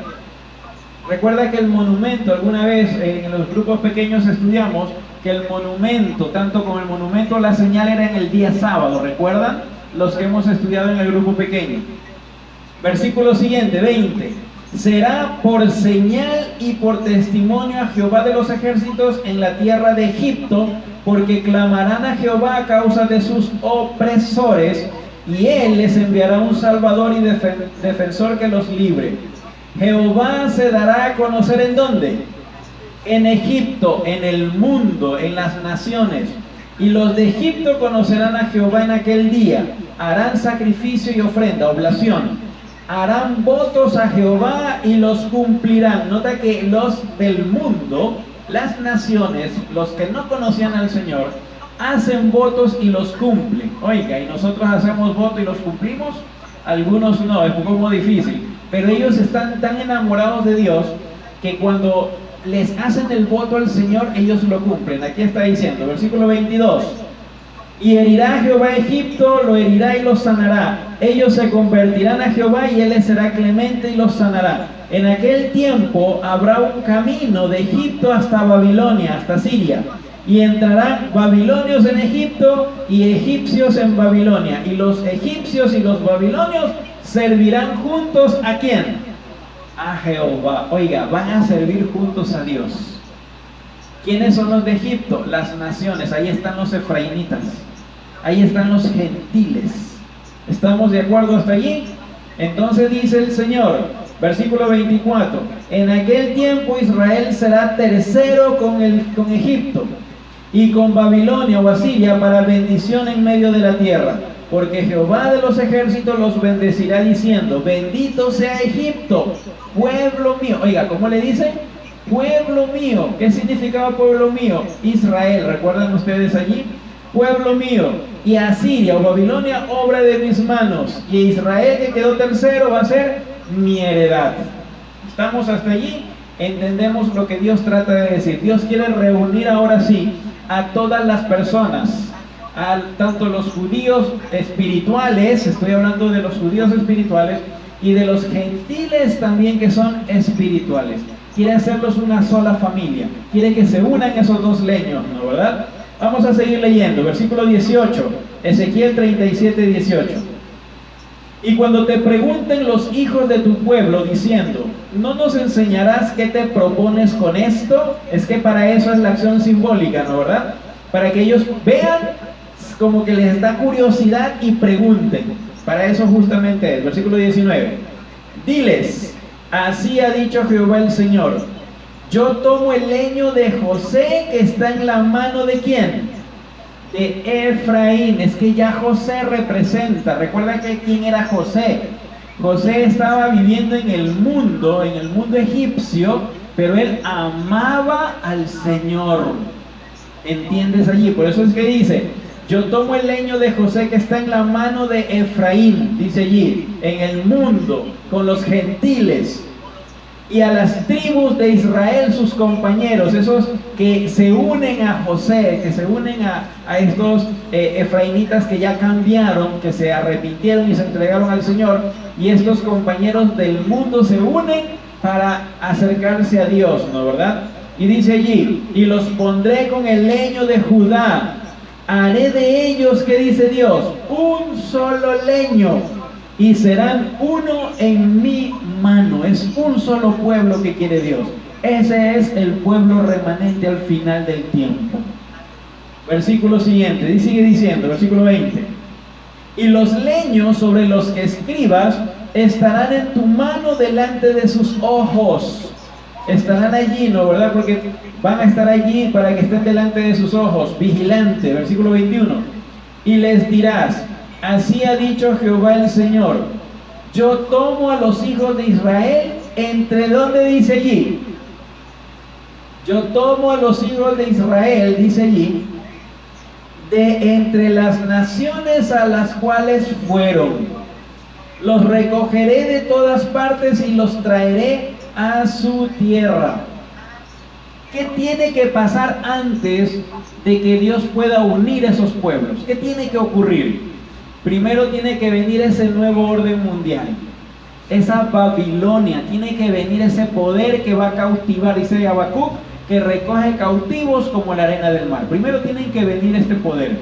Recuerda que el monumento, alguna vez en los grupos pequeños estudiamos que el monumento, tanto como el monumento, la señal era en el día sábado. ¿Recuerdan? Los que hemos estudiado en el grupo pequeño. Versículo siguiente, 20. Será por señal y por testimonio a Jehová de los ejércitos en la tierra de Egipto, porque clamarán a Jehová a causa de sus opresores, y él les enviará un salvador y defensor que los libre. Jehová se dará a conocer ¿en dónde? En Egipto, en el mundo, en las naciones. Y los de Egipto conocerán a Jehová en aquel día. Harán sacrificio y ofrenda, oblación. Harán votos a Jehová y los cumplirán. Nota que los del mundo, las naciones, los que no conocían al Señor, hacen votos y los cumplen. Oiga, ¿y nosotros hacemos votos y los cumplimos? Algunos no, es un poco difícil. Pero ellos están tan enamorados de Dios que cuando les hacen el voto al Señor, ellos lo cumplen. Aquí está diciendo, versículo 22. Y herirá Jehová a Egipto, lo herirá y lo sanará. Ellos se convertirán a Jehová y él les será clemente y los sanará. En aquel tiempo habrá un camino de Egipto hasta Babilonia, hasta Siria. Y entrarán babilonios en Egipto y egipcios en Babilonia. Y los egipcios y los babilonios servirán juntos ¿a quién? A Jehová. Oiga, van a servir juntos a Dios. ¿Quiénes son los de Egipto? Las naciones. Ahí están los efraimitas. Ahí están los gentiles. ¿Estamos de acuerdo hasta allí? Entonces dice el Señor, versículo 24: en aquel tiempo Israel será tercero con Egipto y con Babilonia o Asiria para bendición en medio de la tierra. Porque Jehová de los ejércitos los bendecirá diciendo: bendito sea Egipto, pueblo mío. Oiga, ¿cómo le dice? Pueblo mío. ¿Qué significaba pueblo mío? Israel. ¿Recuerdan ustedes allí? Pueblo mío. Y Asiria o Babilonia, obra de mis manos. Y Israel, que quedó tercero, va a ser mi heredad. ¿Estamos hasta allí? Entendemos lo que Dios trata de decir. Dios quiere reunir ahora sí a todas las personas, tanto los judíos espirituales, estoy hablando de los judíos espirituales, y de los gentiles también que son espirituales. Quiere hacerlos una sola familia. Quiere que se unan esos dos leños, ¿no, verdad? Vamos a seguir leyendo, versículo 18, Ezequiel 37, 18. Y cuando te pregunten los hijos de tu pueblo diciendo: ¿no nos enseñarás qué te propones con esto? Es que para eso es la acción simbólica, ¿no, verdad? Para que ellos vean, como que les da curiosidad y pregunten. Para eso justamente es, versículo 19. Diles: así ha dicho Jehová el Señor: yo tomo el leño de José que está en la mano ¿de quién? De Efraín. Es que ya José representa. Recuerda que ¿quién era José? José estaba viviendo en el mundo egipcio, pero él amaba al Señor. ¿Entiendes allí? Por eso es que dice: yo tomo el leño de José que está en la mano de Efraín, dice allí, en el mundo, con los gentiles, y a las tribus de Israel sus compañeros, esos que se unen a José, que se unen a estos efraimitas que ya cambiaron, que se arrepintieron y se entregaron al Señor, y estos compañeros del mundo se unen para acercarse a Dios, ¿no, verdad? Y dice allí: y los pondré con el leño de Judá, haré de ellos, ¿qué dice Dios? Un solo leño, y serán uno en mi mano. Es un solo pueblo que quiere Dios. Ese es el pueblo remanente al final del tiempo. Versículo siguiente, y sigue diciendo, versículo 20: y los leños sobre los que escribas estarán en tu mano delante de sus ojos. Estarán allí, ¿no, verdad? Porque van a estar allí para que estén delante de sus ojos, vigilante. Versículo 21: y les dirás: así ha dicho Jehová el Señor: yo tomo a los hijos de Israel, ¿entre dónde dice allí? Yo tomo a los hijos de Israel, dice allí, de entre las naciones a las cuales fueron. Los recogeré de todas partes y los traeré a su tierra. ¿Qué tiene que pasar antes de que Dios pueda unir esos pueblos? ¿Qué tiene que ocurrir? Primero tiene que venir ese nuevo orden mundial, esa Babilonia, tiene que venir ese poder que va a cautivar, dice Habacuc, que recoge cautivos como la arena del mar. Primero tienen que venir este poder.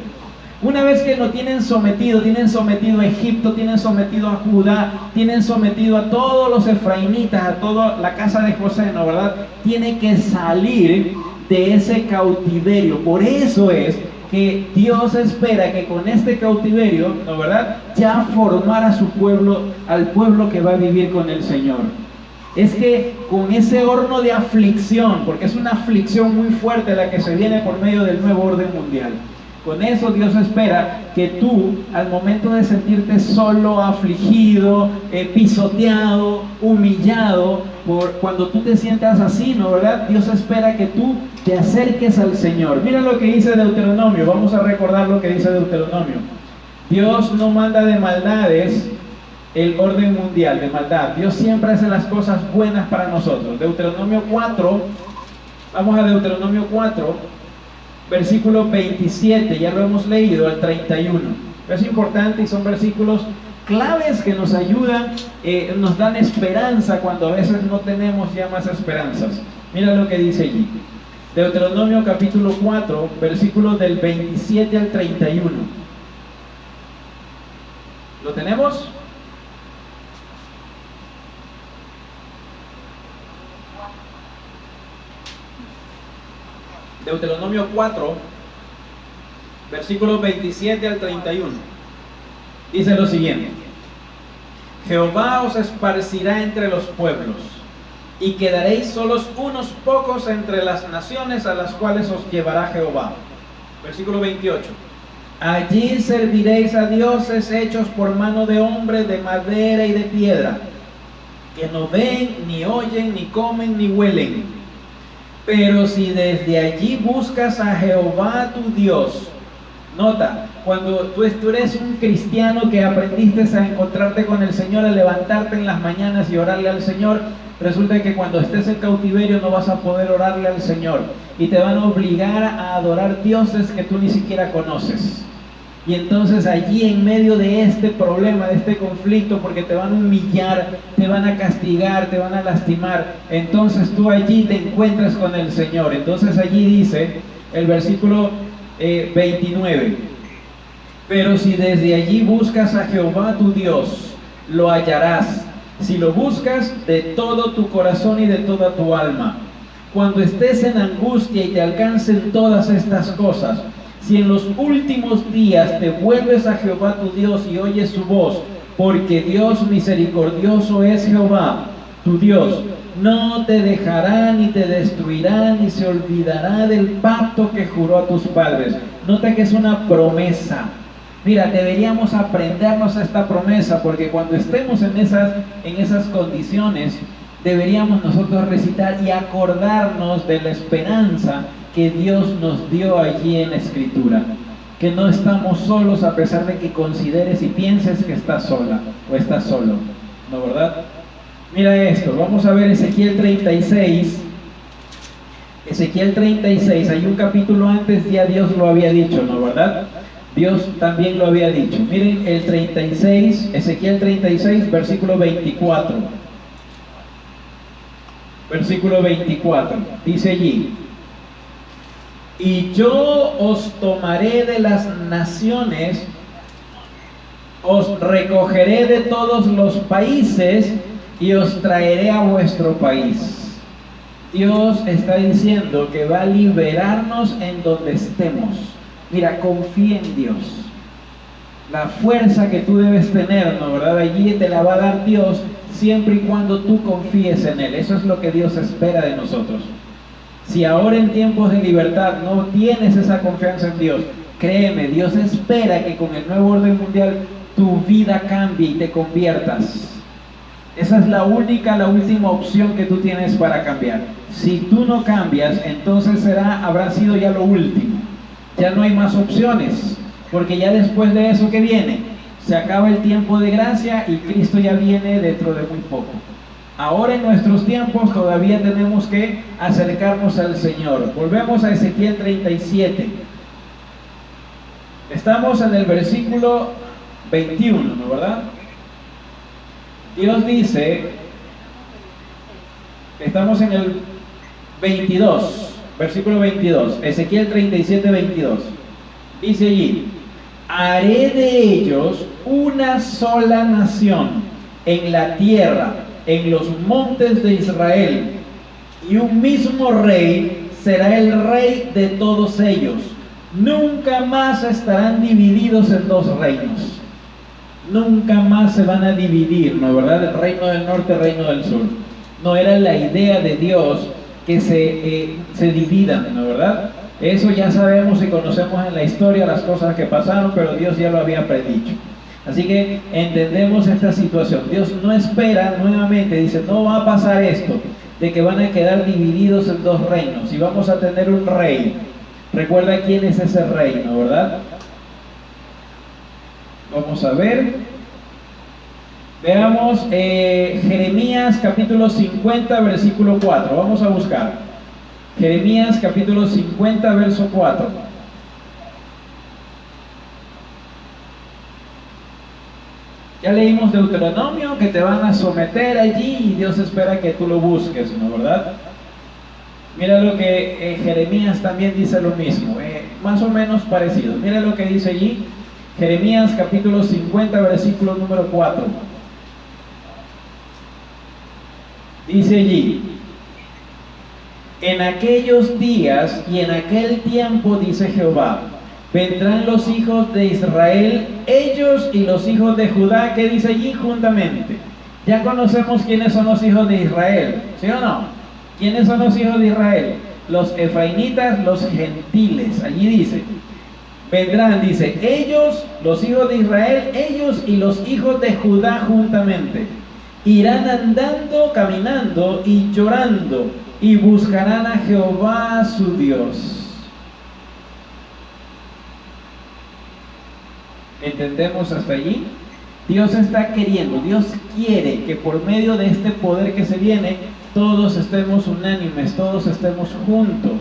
Una vez que lo tienen sometido a Egipto, tienen sometido a Judá, tienen sometido a todos los efraimitas, a toda la casa de José, ¿no, verdad? Tiene que salir de ese cautiverio. Por eso es que Dios espera que con este cautiverio, ¿no, verdad?, ya formar a su pueblo, al pueblo que va a vivir con el Señor. Es que con ese horno de aflicción, porque es una aflicción muy fuerte la que se viene por medio del nuevo orden mundial, con eso Dios espera que tú, al momento de sentirte solo, afligido, pisoteado, humillado, cuando tú te sientas así, ¿no, verdad? Dios espera que tú te acerques al Señor. Mira lo que dice Deuteronomio. Vamos a recordar lo que dice Deuteronomio. Dios no manda de maldades el orden mundial, de maldad. Dios siempre hace las cosas buenas para nosotros. Deuteronomio 4, vamos a Deuteronomio 4, versículo 27, ya lo hemos leído, al 31. Es importante y son versículos claves que nos ayudan, nos dan esperanza cuando a veces no tenemos ya más esperanzas. Mira lo que dice allí. Deuteronomio capítulo 4, versículos del 27 al 31. ¿Lo tenemos? Deuteronomio 4, versículos 27 al 31. Dice lo siguiente: Jehová os esparcirá entre los pueblos, y quedaréis solos unos pocos entre las naciones a las cuales os llevará Jehová. Versículo 28. Allí serviréis a dioses hechos por mano de hombre, de madera y de piedra, que no ven, ni oyen, ni comen, ni huelen. Pero si desde allí buscas a Jehová tu Dios, nota, cuando tú eres un cristiano que aprendiste a encontrarte con el Señor, a levantarte en las mañanas y orarle al Señor, resulta que cuando estés en cautiverio no vas a poder orarle al Señor y te van a obligar a adorar dioses que tú ni siquiera conoces. Y entonces allí en medio de este problema, de este conflicto, porque te van a humillar, te van a castigar, te van a lastimar, entonces tú allí te encuentras con el Señor. Entonces allí dice el versículo 29: pero si desde allí buscas a Jehová tu Dios, lo hallarás, si lo buscas de todo tu corazón y de toda tu alma. Cuando estés en angustia y te alcancen todas estas cosas, si en los últimos días te vuelves a Jehová tu Dios y oyes su voz, porque Dios misericordioso es Jehová tu Dios, no te dejará ni te destruirá ni se olvidará del pacto que juró a tus padres. Nota que es una promesa. Mira, deberíamos aprendernos esta promesa, porque cuando estemos en esas condiciones, deberíamos nosotros recitar y acordarnos de la esperanza que Dios nos dio allí en la Escritura. Que no estamos solos, a pesar de que consideres y pienses que estás sola o estás solo. ¿No, verdad? Mira esto, vamos a ver Ezequiel 36. Ezequiel 36, hay un capítulo antes ya Dios lo había dicho, ¿no, verdad? Dios también lo había dicho. Miren el 36, Ezequiel 36, versículo 24. Versículo 24, dice allí: y yo os tomaré de las naciones, os recogeré de todos los países y os traeré a vuestro país. Dios está diciendo que va a liberarnos en donde estemos. Mira, confía en Dios. La fuerza que tú debes tener, ¿no, verdad? Allí te la va a dar Dios, siempre y cuando tú confíes en Él. Eso es lo que Dios espera de nosotros. Si ahora en tiempos de libertad no tienes esa confianza en Dios, créeme, Dios espera que con el nuevo orden mundial tu vida cambie y te conviertas. Esa es la última opción que tú tienes para cambiar. Si tú no cambias, entonces habrá sido ya lo último. Ya no hay más opciones, porque ya después de eso que viene, se acaba el tiempo de gracia y Cristo ya viene dentro de muy poco. Ahora en nuestros tiempos todavía tenemos que acercarnos al Señor. Volvemos a Ezequiel 37. Estamos en el versículo 21, ¿no, verdad? Dios dice, estamos en el 22, versículo 22, Ezequiel 37, 22. Dice allí: haré de ellos una sola nación en la tierra, en los montes de Israel, y un mismo rey será el rey de todos ellos. Nunca más estarán divididos en dos reinos. Nunca más se van a dividir, ¿no, verdad? El reino del norte, el reino del sur. No era la idea de Dios que se dividan, ¿no, verdad? Eso ya sabemos y conocemos en la historia las cosas que pasaron, pero Dios ya lo había predicho. Así que entendemos esta situación. Dios no espera, nuevamente dice, no va a pasar esto, de que van a quedar divididos en dos reinos y vamos a tener un rey. Recuerda quién es ese rey, ¿no, verdad? Vamos a ver. Veamos Jeremías capítulo 50, versículo 4. Vamos a buscar. Jeremías capítulo 50, verso 4. Ya leímos Deuteronomio, que te van a someter allí y Dios espera que tú lo busques, ¿no? ¿Verdad? Mira lo que Jeremías también dice lo mismo, más o menos parecido. Mira lo que dice allí, Jeremías capítulo 50, versículo número 4. Dice allí: en aquellos días y en aquel tiempo, dice Jehová, vendrán los hijos de Israel, ellos y los hijos de Judá, que dice allí juntamente. Ya conocemos quiénes son los hijos de Israel, ¿sí o no? ¿Quiénes son los hijos de Israel? Los efraimitas, los gentiles. Allí dice, vendrán, dice, ellos, los hijos de Israel, ellos y los hijos de Judá juntamente. Irán andando, caminando y llorando, y buscarán a Jehová su Dios. ¿Entendemos hasta allí? Dios está queriendo, Dios quiere que por medio de este poder que se viene, todos estemos unánimes, todos estemos juntos,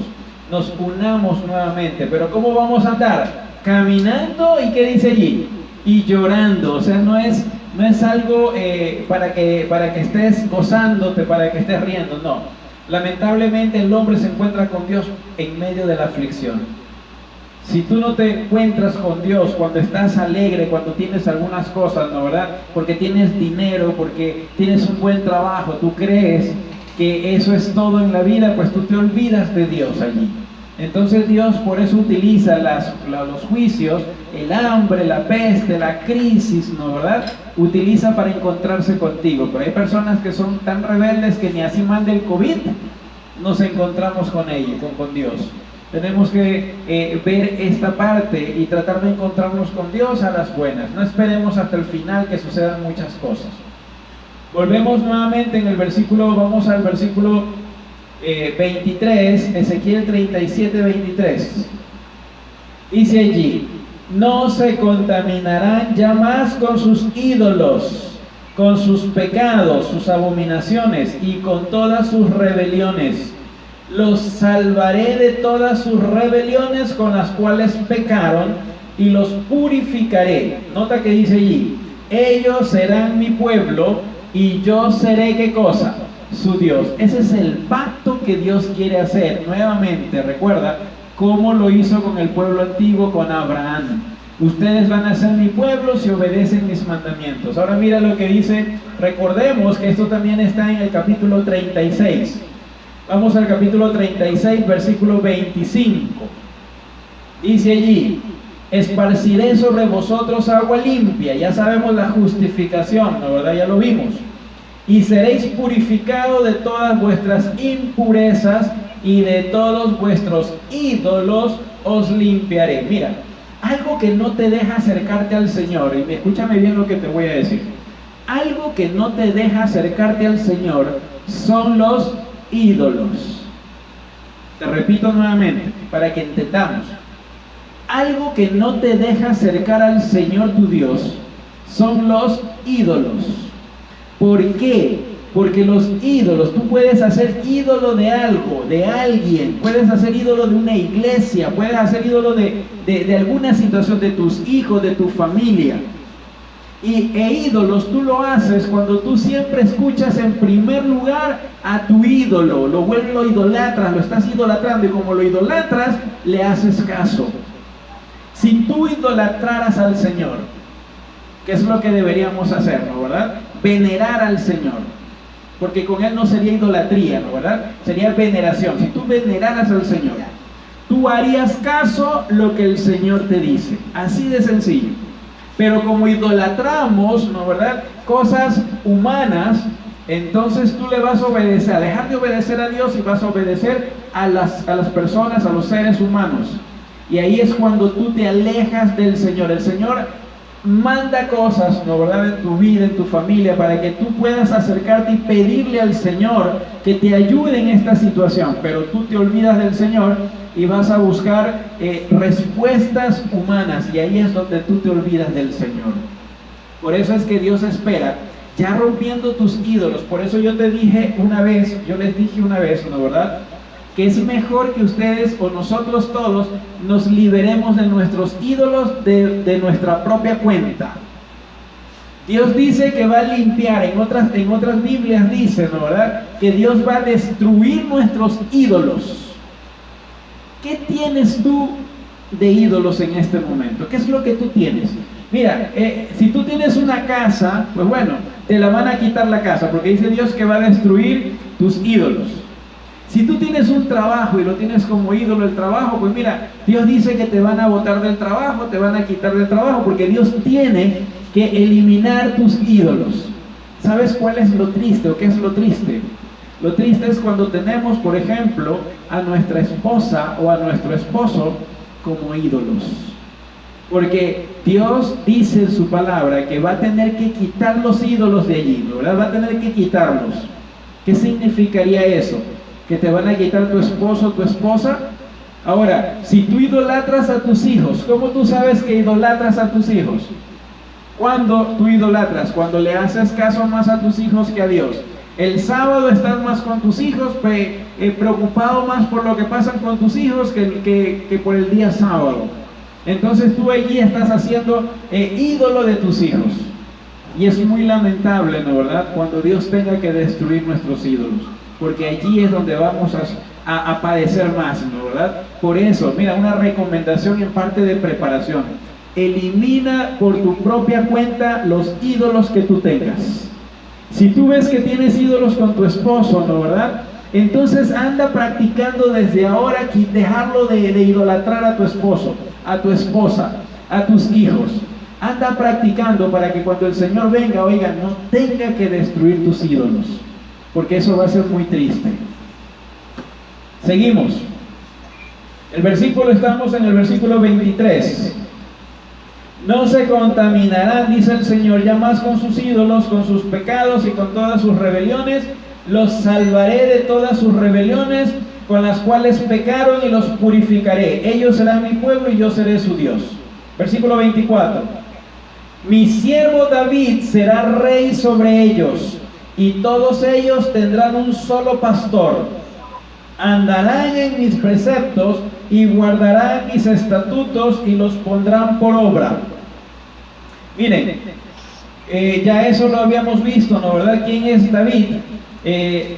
nos unamos nuevamente. Pero ¿cómo vamos a andar? Caminando, ¿y qué dice allí? Y llorando. O sea, no es algo para que estés gozándote, para que estés riendo, no. Lamentablemente el hombre se encuentra con Dios en medio de la aflicción. Si tú no te encuentras con Dios cuando estás alegre, cuando tienes algunas cosas, ¿no, verdad? Porque tienes dinero, porque tienes un buen trabajo, tú crees que eso es todo en la vida, pues tú te olvidas de Dios allí. Entonces Dios por eso utiliza los juicios, el hambre, la peste, la crisis, ¿no, verdad? Utiliza para encontrarse contigo. Pero hay personas que son tan rebeldes que ni así manda el COVID, nos encontramos con ellos, con Dios. Tenemos que ver esta parte y tratar de encontrarnos con Dios a las buenas. No esperemos hasta el final que sucedan muchas cosas. Volvemos nuevamente en el versículo, vamos al versículo 23, Ezequiel 37, 23. Dice allí: no se contaminarán ya más con sus ídolos, con sus pecados, sus abominaciones y con todas sus rebeliones. Los salvaré de todas sus rebeliones con las cuales pecaron y los purificaré. Nota que dice allí: ellos serán mi pueblo y yo seré, ¿qué cosa? Su Dios. Ese es el pacto que Dios quiere hacer. Nuevamente, recuerda cómo lo hizo con el pueblo antiguo, con Abraham. Ustedes van a ser mi pueblo si obedecen mis mandamientos. Ahora mira lo que dice. Recordemos que esto también está en el capítulo 36. Vamos al capítulo 36, versículo 25. Dice allí: esparciré sobre vosotros agua limpia. Ya sabemos la justificación, ¿no, verdad? Ya lo vimos. Y seréis purificados de todas vuestras impurezas y de todos vuestros ídolos os limpiaré. Mira, algo que no te deja acercarte al Señor, y escúchame bien lo que te voy a decir. Algo que no te deja acercarte al Señor son los ídolos. Te repito nuevamente para que entendamos. Algo que no te deja acercar al Señor tu Dios son los ídolos. ¿Por qué? Porque los ídolos, tú puedes hacer ídolo de algo, de alguien, puedes hacer ídolo de una iglesia, puedes hacer ídolo de alguna situación, de tus hijos, de tu familia. Ídolos tú lo haces cuando tú siempre escuchas en primer lugar a tu ídolo, lo idolatras, lo estás idolatrando, y como lo idolatras, le haces caso. Si tú idolatraras al Señor, ¿qué es lo que deberíamos hacer, no, verdad? Venerar al Señor, porque con Él no sería idolatría, ¿no, verdad? Sería veneración. Si tú veneraras al Señor, tú harías caso lo que el Señor te dice, así de sencillo. Pero como idolatramos, ¿no, verdad?, cosas humanas, entonces tú le vas a obedecer, a dejar de obedecer a Dios y vas a obedecer a las personas, a los seres humanos. Y ahí es cuando tú te alejas del Señor. El Señor manda cosas, ¿no, verdad?, en tu vida, en tu familia, para que tú puedas acercarte y pedirle al Señor que te ayude en esta situación. Pero tú te olvidas del Señor y vas a buscar respuestas humanas, y ahí es donde tú te olvidas del Señor. Por eso es que Dios espera, ya rompiendo tus ídolos. Por eso yo les dije una vez, ¿no, verdad?, que es mejor que ustedes o nosotros todos nos liberemos de nuestros ídolos de nuestra propia cuenta. Dios dice que va a limpiar, en otras Biblias dice, ¿no, verdad?, que Dios va a destruir nuestros ídolos. ¿Qué tienes tú de ídolos en este momento? ¿Qué es lo que tú tienes? Mira, si tú tienes una casa, pues bueno, te la van a quitar la casa, porque dice Dios que va a destruir tus ídolos. Si tú tienes un trabajo y lo tienes como ídolo el trabajo, pues mira, Dios dice que te van a botar del trabajo, te van a quitar del trabajo, porque Dios tiene que eliminar tus ídolos. ¿Sabes cuál es lo triste o qué es lo triste? Lo triste es cuando tenemos, por ejemplo, a nuestra esposa o a nuestro esposo como ídolos. Porque Dios dice en su palabra que va a tener que quitar los ídolos de allí, ¿verdad? Va a tener que quitarlos. ¿Qué significaría eso? ¿Que te van a quitar tu esposo o tu esposa? Ahora, si tú idolatras a tus hijos, ¿cómo tú sabes que idolatras a tus hijos? ¿Cuándo tú idolatras? Cuando le haces caso más a tus hijos que a Dios. El sábado estás más con tus hijos, preocupado más por lo que pasan con tus hijos que por el día sábado. Entonces tú allí estás haciendo ídolo de tus hijos. Y es muy lamentable, ¿no, verdad?, cuando Dios tenga que destruir nuestros ídolos. Porque allí es donde vamos a padecer más, ¿no, verdad? Por eso, mira, una recomendación en parte de preparación. Elimina por tu propia cuenta los ídolos que tú tengas. Si tú ves que tienes ídolos con tu esposo, ¿no, verdad?, entonces anda practicando desde ahora dejarlo de idolatrar a tu esposo, a tu esposa, a tus hijos. Anda practicando para que cuando el Señor venga, oiga, no tenga que destruir tus ídolos, porque eso va a ser muy triste. Seguimos. Estamos en el versículo 23. No se contaminarán, dice el Señor, ya más con sus ídolos, con sus pecados y con todas sus rebeliones. Los salvaré de todas sus rebeliones con las cuales pecaron y los purificaré. Ellos serán mi pueblo y yo seré su Dios. Versículo 24. Mi siervo David será rey sobre ellos, y todos ellos tendrán un solo pastor. Andarán en mis preceptos y guardarán mis estatutos y los pondrán por obra. Miren, ya eso lo habíamos visto, ¿no, verdad? ¿Quién es David?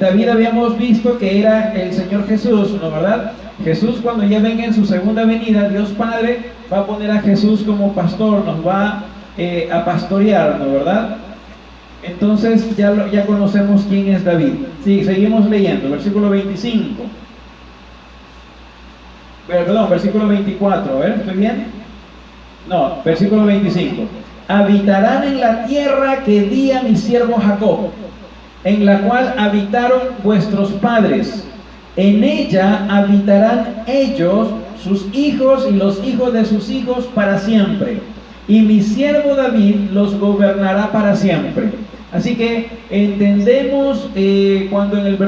David habíamos visto que era el Señor Jesús, ¿no, verdad? Jesús, cuando ya venga en su segunda venida, Dios Padre va a poner a Jesús como pastor, nos va a pastorear, ¿no, verdad? Entonces ya conocemos quién es David. Sí, seguimos leyendo, versículo 25. Perdón, versículo 24, a ver, ¿estoy bien? No, versículo 25. Habitarán en la tierra que di a mi siervo Jacob, en la cual habitaron vuestros padres. En ella habitarán ellos, sus hijos y los hijos de sus hijos para siempre. Y mi siervo David los gobernará para siempre. Así que entendemos cuando en el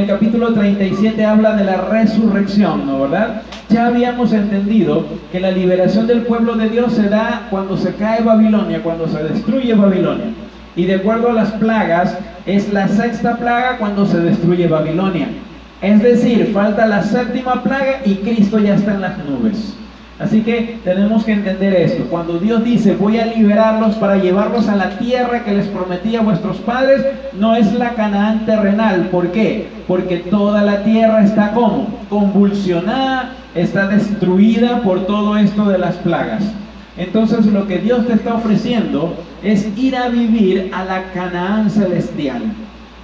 capítulo 37 habla de la resurrección, ¿no, verdad? Ya habíamos entendido que la liberación del pueblo de Dios se da cuando se cae Babilonia, cuando se destruye Babilonia. Y de acuerdo a las plagas, es la sexta plaga cuando se destruye Babilonia. Es decir, falta la séptima plaga y Cristo ya está en las nubes. Así que tenemos que entender esto. Cuando Dios dice, voy a liberarlos para llevarlos a la tierra que les prometí a vuestros padres, no es la Canaán terrenal. ¿Por qué? Porque toda la tierra está como convulsionada, está destruida por todo esto de las plagas. Entonces lo que Dios te está ofreciendo es ir a vivir a la Canaán celestial.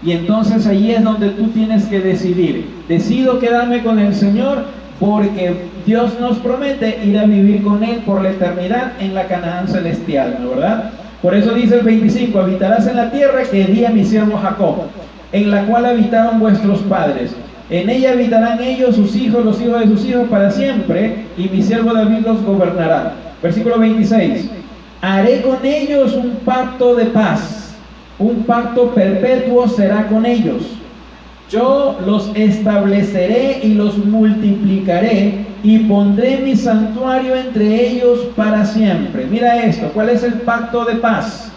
Y entonces ahí es donde tú tienes que decidir. Decido quedarme con el Señor porque Dios nos promete ir a vivir con Él por la eternidad en la Canaán celestial, ¿no, verdad? Por eso dice el 25, habitarás en la tierra que di a mi siervo Jacob, en la cual habitaron vuestros padres. En ella habitarán ellos, sus hijos, los hijos de sus hijos para siempre, y mi siervo David los gobernará. Versículo 26, haré con ellos un pacto de paz, un pacto perpetuo será con ellos. Yo los estableceré y los multiplicaré y pondré mi santuario entre ellos para siempre. Mira esto, ¿cuál es el pacto de paz?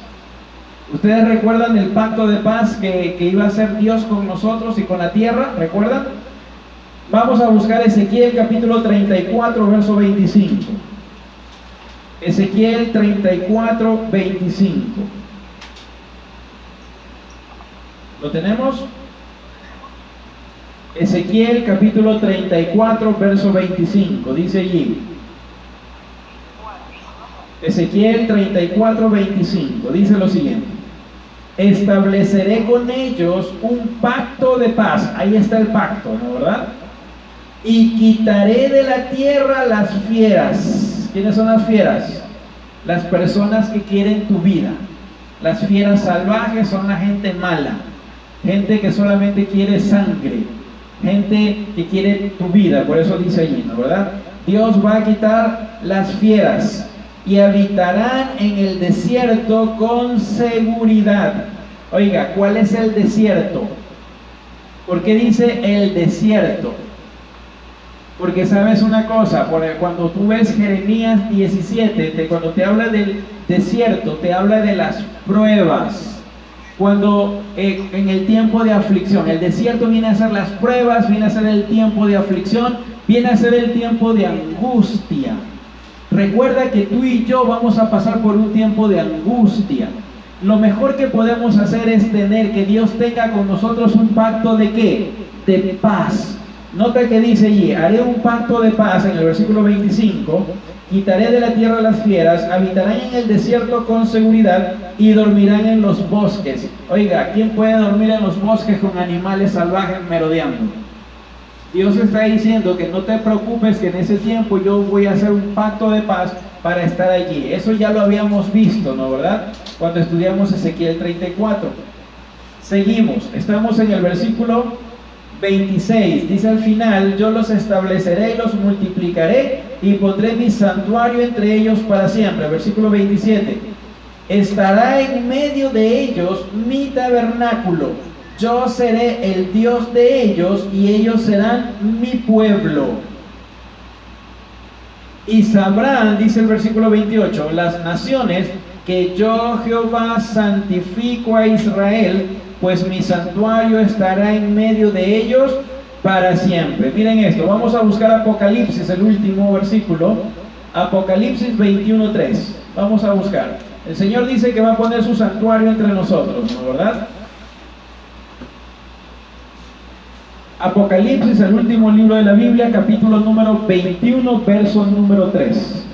¿Ustedes recuerdan el pacto de paz que iba a hacer Dios con nosotros y con la tierra? ¿Recuerdan? Vamos a buscar Ezequiel capítulo 34, verso 25. Ezequiel 34, 25. ¿Lo tenemos? Ezequiel capítulo 34, verso 25. Dice allí. Ezequiel 34, 25. Dice lo siguiente. Estableceré con ellos un pacto de paz. Ahí está el pacto, ¿no, verdad? Y quitaré de la tierra las fieras. ¿Quiénes son las fieras? Las personas que quieren tu vida. Las fieras salvajes son la gente mala, gente que solamente quiere sangre, gente que quiere tu vida. Por eso dice allí, ¿no, verdad? Dios va a quitar las fieras y habitarán en el desierto con seguridad. Oiga, ¿cuál es el desierto? ¿Por qué dice el desierto? Porque sabes una cosa, cuando tú ves Jeremías 17, cuando te habla del desierto, te habla de las pruebas. Cuando en el tiempo de aflicción, el desierto viene a ser las pruebas, viene a ser el tiempo de aflicción, viene a ser el tiempo de angustia. Recuerda que tú y yo vamos a pasar por un tiempo de angustia. Lo mejor que podemos hacer es que Dios tenga con nosotros un pacto de ¿qué? De paz. Nota que dice allí, haré un pacto de paz en el versículo 25, quitaré de la tierra las fieras, habitarán en el desierto con seguridad y dormirán en los bosques. Oiga, ¿quién puede dormir en los bosques con animales salvajes merodeando? Dios está diciendo que no te preocupes, que en ese tiempo yo voy a hacer un pacto de paz para estar allí. Eso ya lo habíamos visto, ¿no, verdad? Cuando estudiamos Ezequiel 34. Seguimos, estamos en el versículo 26, dice al final, yo los estableceré y los multiplicaré y pondré mi santuario entre ellos para siempre. Versículo 27, estará en medio de ellos mi tabernáculo, yo seré el Dios de ellos y ellos serán mi pueblo. Y sabrán, dice el versículo 28, las naciones que yo Jehová santifico a Israel, pues mi santuario estará en medio de ellos para siempre. Miren esto, vamos a buscar Apocalipsis, el último versículo, Apocalipsis 21:3. Vamos a buscar. El Señor dice que va a poner su santuario entre nosotros, ¿no, verdad? Apocalipsis, el último libro de la Biblia, capítulo número 21, verso número 3.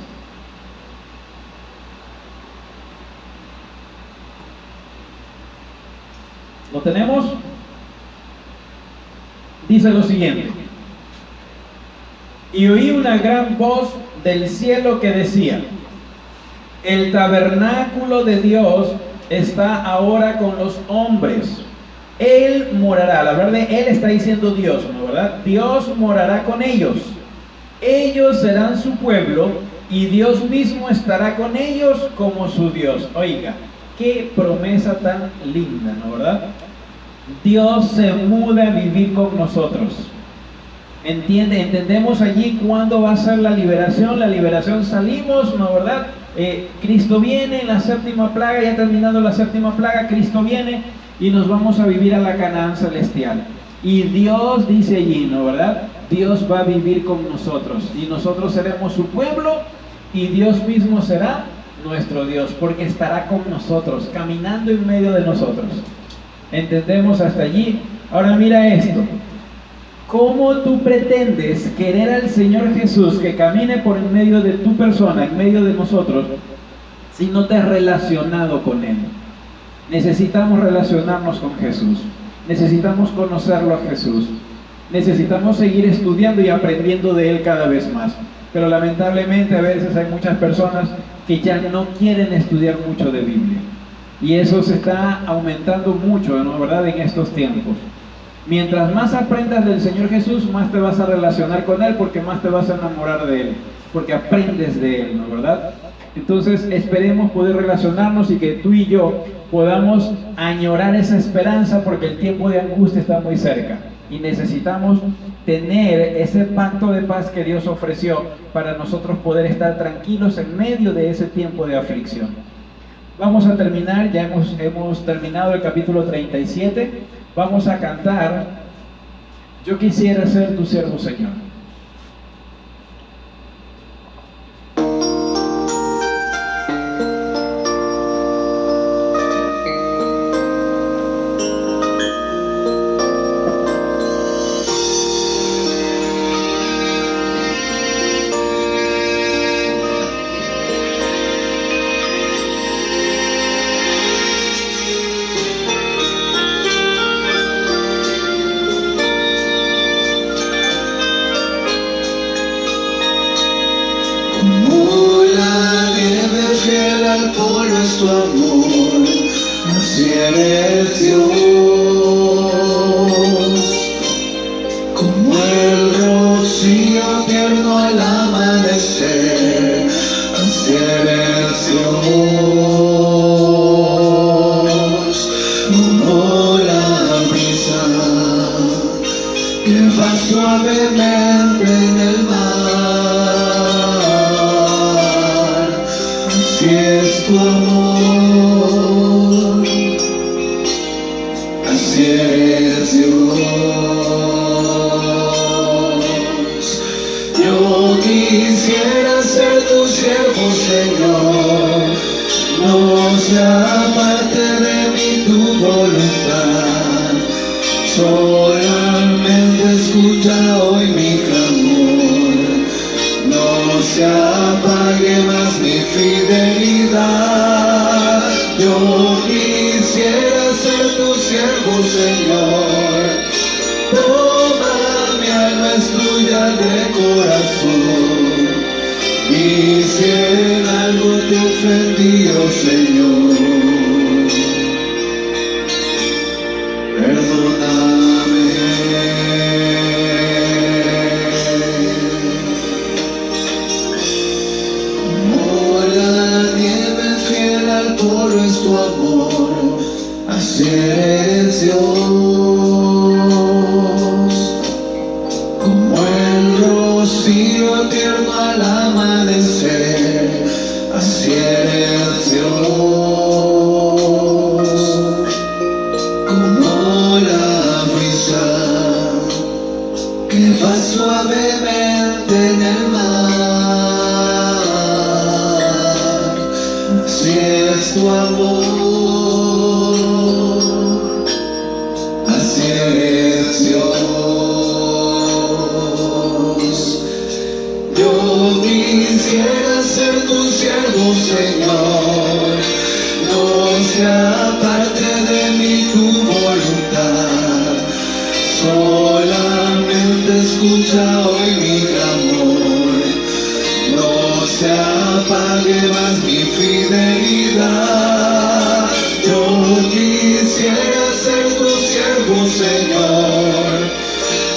¿Lo tenemos? Dice lo siguiente: y oí una gran voz del cielo que decía, el tabernáculo de Dios está ahora con los hombres. Él morará, la verdad, Él está diciendo Dios, ¿no, verdad? Dios morará con ellos. Ellos serán su pueblo y Dios mismo estará con ellos como su Dios. Oiga, qué promesa tan linda, ¿no, verdad? Dios se muda a vivir con nosotros. Entendemos allí cuándo va a ser la liberación. La liberación salimos, ¿no, verdad? Cristo viene en la séptima plaga, ya terminando la séptima plaga, Cristo viene y nos vamos a vivir a la Canaán celestial. Y Dios dice allí, ¿no, verdad? Dios va a vivir con nosotros y nosotros seremos su pueblo y Dios mismo será nuestro Dios, porque estará con nosotros, caminando en medio de nosotros. ¿Entendemos hasta allí? Ahora mira esto. ¿Cómo tú pretendes querer al Señor Jesús que camine por en medio de tu persona, en medio de nosotros, si no te has relacionado con Él? Necesitamos relacionarnos con Jesús. Necesitamos conocerlo a Jesús. Necesitamos seguir estudiando y aprendiendo de Él cada vez más. Pero lamentablemente a veces hay muchas personas que ya no quieren estudiar mucho de Biblia. Y eso se está aumentando mucho, ¿no, verdad?, en estos tiempos. Mientras más aprendas del Señor Jesús, más te vas a relacionar con Él, porque más te vas a enamorar de Él, porque aprendes de Él, ¿no, verdad? Entonces esperemos poder relacionarnos y que tú y yo podamos añorar esa esperanza, porque el tiempo de angustia está muy cerca y necesitamos tener ese pacto de paz que Dios ofreció para nosotros poder estar tranquilos en medio de ese tiempo de aflicción. Vamos a terminar, ya hemos terminado el capítulo 37. Vamos a cantar Yo quisiera ser tu siervo, Señor. Como la nieve fiel al polvo es tu amor, así eres Dios. Como el rocío tierno al amanecer, así eres Dios. Como la brisa que va suavemente en el mar, así es tu amor, así es Dios. Yo quisiera ser tu siervo, Señor, no sea parte de mí tu voluntad, solamente escucha hoy mi clamor, no se apague más mi fidelidad. Yo quisiera ser tu siervo, Señor, toma mi alma es tuya de corazón, y si en algo te ofendí, oh Señor, perdóname. Como la nieve fiel al polvo es tu amor, así eres Dios. Como el rocío tierno al amanecer, así eres Dios. Como la brisa que va suavemente en el mar, así es tu amor, así es Dios. Yo quisiera ser tu siervo, Señor, no sea parte de mí tu voluntad, solamente escucha hoy mi clamor, no se apague más mi fidelidad. Yo quisiera ser tu siervo, Señor,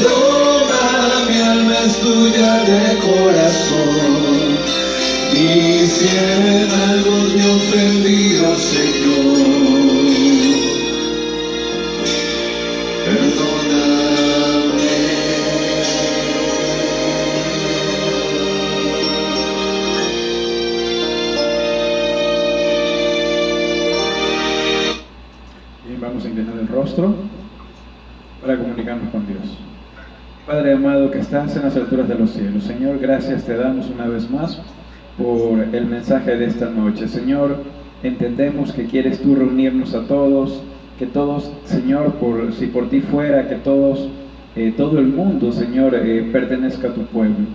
toma mi alma es tuya de corazón, y si en algo te he ofendido, Señor, perdóname. Bien, vamos a inclinar el rostro para comunicarnos con Dios. Padre amado que estás en las alturas de los cielos, Señor, gracias te damos una vez más por el mensaje de esta noche. Señor, entendemos que quieres tú reunirnos a todos, que todos, Señor, si por ti fuera, que todos, todo el mundo, Señor, pertenezca a tu pueblo.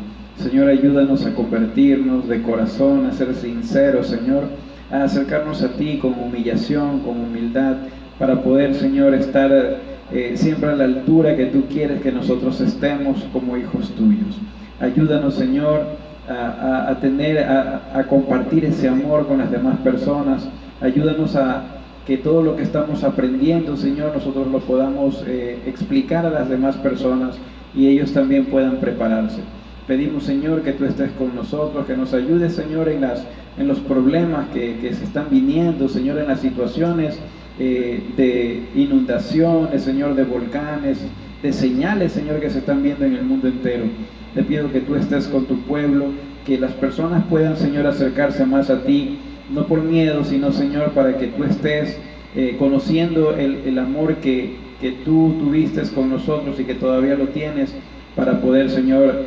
Señor, ayúdanos a convertirnos de corazón, a ser sinceros, Señor, a acercarnos a ti con humillación, con humildad, para poder, Señor, estar siempre a la altura que tú quieres que nosotros estemos como hijos tuyos. Ayúdanos, Señor, a compartir ese amor con las demás personas. Ayúdanos a que todo lo que estamos aprendiendo, Señor, nosotros lo podamos explicar a las demás personas y ellos también puedan prepararse. Pedimos, Señor, que tú estés con nosotros, que nos ayudes, Señor, en los problemas que se están viniendo, Señor, en las situaciones de inundaciones, Señor, de volcanes, de señales, Señor, que se están viendo en el mundo entero. Te pido que tú estés con tu pueblo, que las personas puedan, Señor, acercarse más a ti, no por miedo, sino, Señor, para que tú estés conociendo el amor que que tú tuviste con nosotros y que todavía lo tienes para poder, Señor,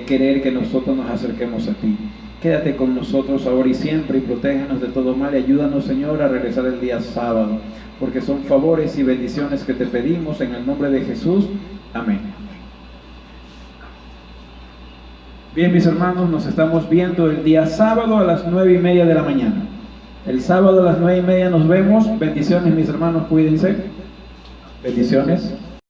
querer que nosotros nos acerquemos a ti. Quédate con nosotros ahora y siempre y protégenos de todo mal y ayúdanos, Señor, a regresar el día sábado, porque son favores y bendiciones que te pedimos en el nombre de Jesús. Amén. Bien, mis hermanos, nos estamos viendo el día sábado a las 9:30 de la mañana. El sábado a las 9:30 nos vemos. Bendiciones, mis hermanos, cuídense. Bendiciones.